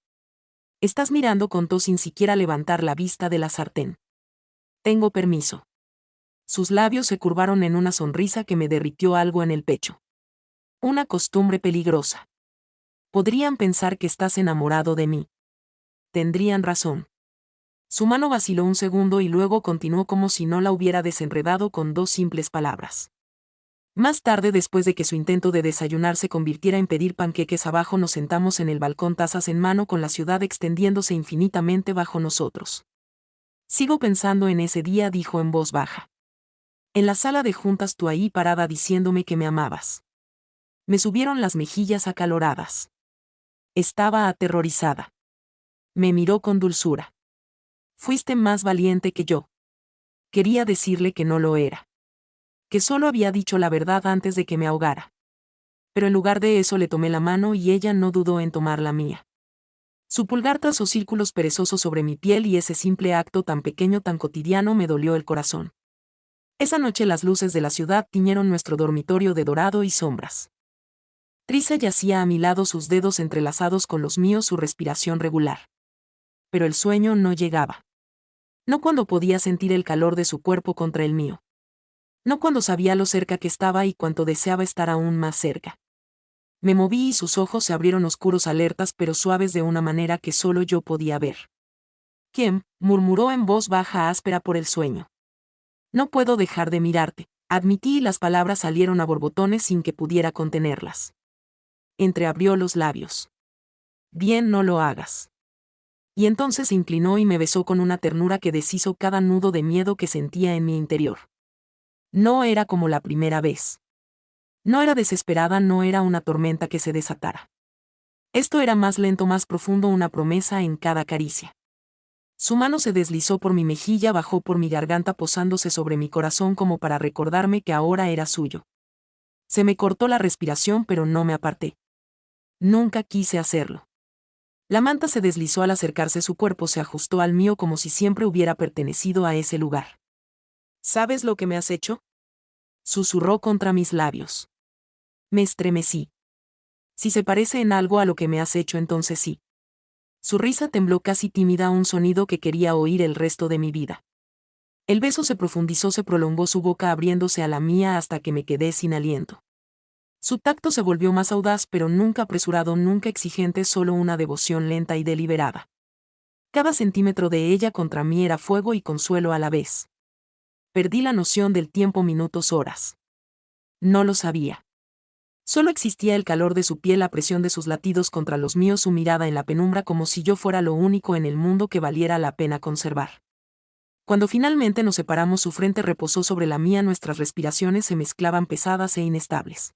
«Estás mirando», contó sin siquiera levantar la vista de la sartén. «Tengo permiso». Sus labios se curvaron en una sonrisa que me derritió algo en el pecho. «Una costumbre peligrosa. Podrían pensar que estás enamorado de mí». Tendrían razón. Su mano vaciló un segundo y luego continuó como si no la hubiera desenredado con dos simples palabras. Más tarde, después de que su intento de desayunar se convirtiera en pedir panqueques abajo, nos sentamos en el balcón, tazas en mano, con la ciudad extendiéndose infinitamente bajo nosotros. «Sigo pensando en ese día», dijo en voz baja. «En la sala de juntas, tú ahí parada diciéndome que me amabas». Me subieron las mejillas acaloradas. Estaba aterrorizada. Me miró con dulzura. «Fuiste más valiente que yo». Quería decirle que no lo era. Que solo había dicho la verdad antes de que me ahogara. Pero en lugar de eso le tomé la mano y ella no dudó en tomar la mía. Su pulgar trazó círculos perezosos sobre mi piel y ese simple acto tan pequeño, tan cotidiano, me dolió el corazón. Esa noche las luces de la ciudad tiñeron nuestro dormitorio de dorado y sombras. Trisa yacía a mi lado, sus dedos entrelazados con los míos, su respiración regular. Pero el sueño no llegaba. No cuando podía sentir el calor de su cuerpo contra el mío. No cuando sabía lo cerca que estaba y cuánto deseaba estar aún más cerca. Me moví y sus ojos se abrieron oscuros, alertas pero suaves, de una manera que solo yo podía ver. «Kim», murmuró en voz baja, áspera por el sueño. «No puedo dejar de mirarte», admití, y las palabras salieron a borbotones sin que pudiera contenerlas. Entreabrió los labios. «Bien, no lo hagas». Y entonces se inclinó y me besó con una ternura que deshizo cada nudo de miedo que sentía en mi interior. No era como la primera vez. No era desesperada, no era una tormenta que se desatara. Esto era más lento, más profundo, una promesa en cada caricia. Su mano se deslizó por mi mejilla, bajó por mi garganta, posándose sobre mi corazón como para recordarme que ahora era suyo. Se me cortó la respiración, pero no me aparté. Nunca quise hacerlo. La manta se deslizó al acercarse, su cuerpo se ajustó al mío como si siempre hubiera pertenecido a ese lugar. «¿Sabes lo que me has hecho?», susurró contra mis labios. Me estremecí. «Si se parece en algo a lo que me has hecho, entonces sí». Su risa tembló, casi tímida, un sonido que quería oír el resto de mi vida. El beso se profundizó, se prolongó, su boca abriéndose a la mía hasta que me quedé sin aliento. Su tacto se volvió más audaz, pero nunca apresurado, nunca exigente, solo una devoción lenta y deliberada. Cada centímetro de ella contra mí era fuego y consuelo a la vez. Perdí la noción del tiempo, minutos, horas. No lo sabía. Solo existía el calor de su piel, la presión de sus latidos contra los míos, su mirada en la penumbra, como si yo fuera lo único en el mundo que valiera la pena conservar. Cuando finalmente nos separamos, su frente reposó sobre la mía, nuestras respiraciones se mezclaban, pesadas e inestables.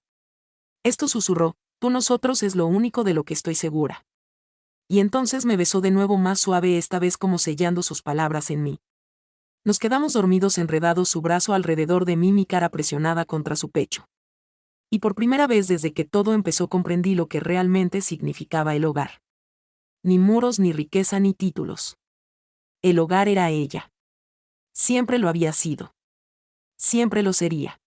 «Esto», susurró, «tú, nosotros, es lo único de lo que estoy segura». Y entonces me besó de nuevo, más suave, esta vez como sellando sus palabras en mí. Nos quedamos dormidos, enredados, su brazo alrededor de mí, mi cara presionada contra su pecho. Y por primera vez desde que todo empezó comprendí lo que realmente significaba el hogar. Ni muros, ni riqueza, ni títulos. El hogar era ella. Siempre lo había sido. Siempre lo sería.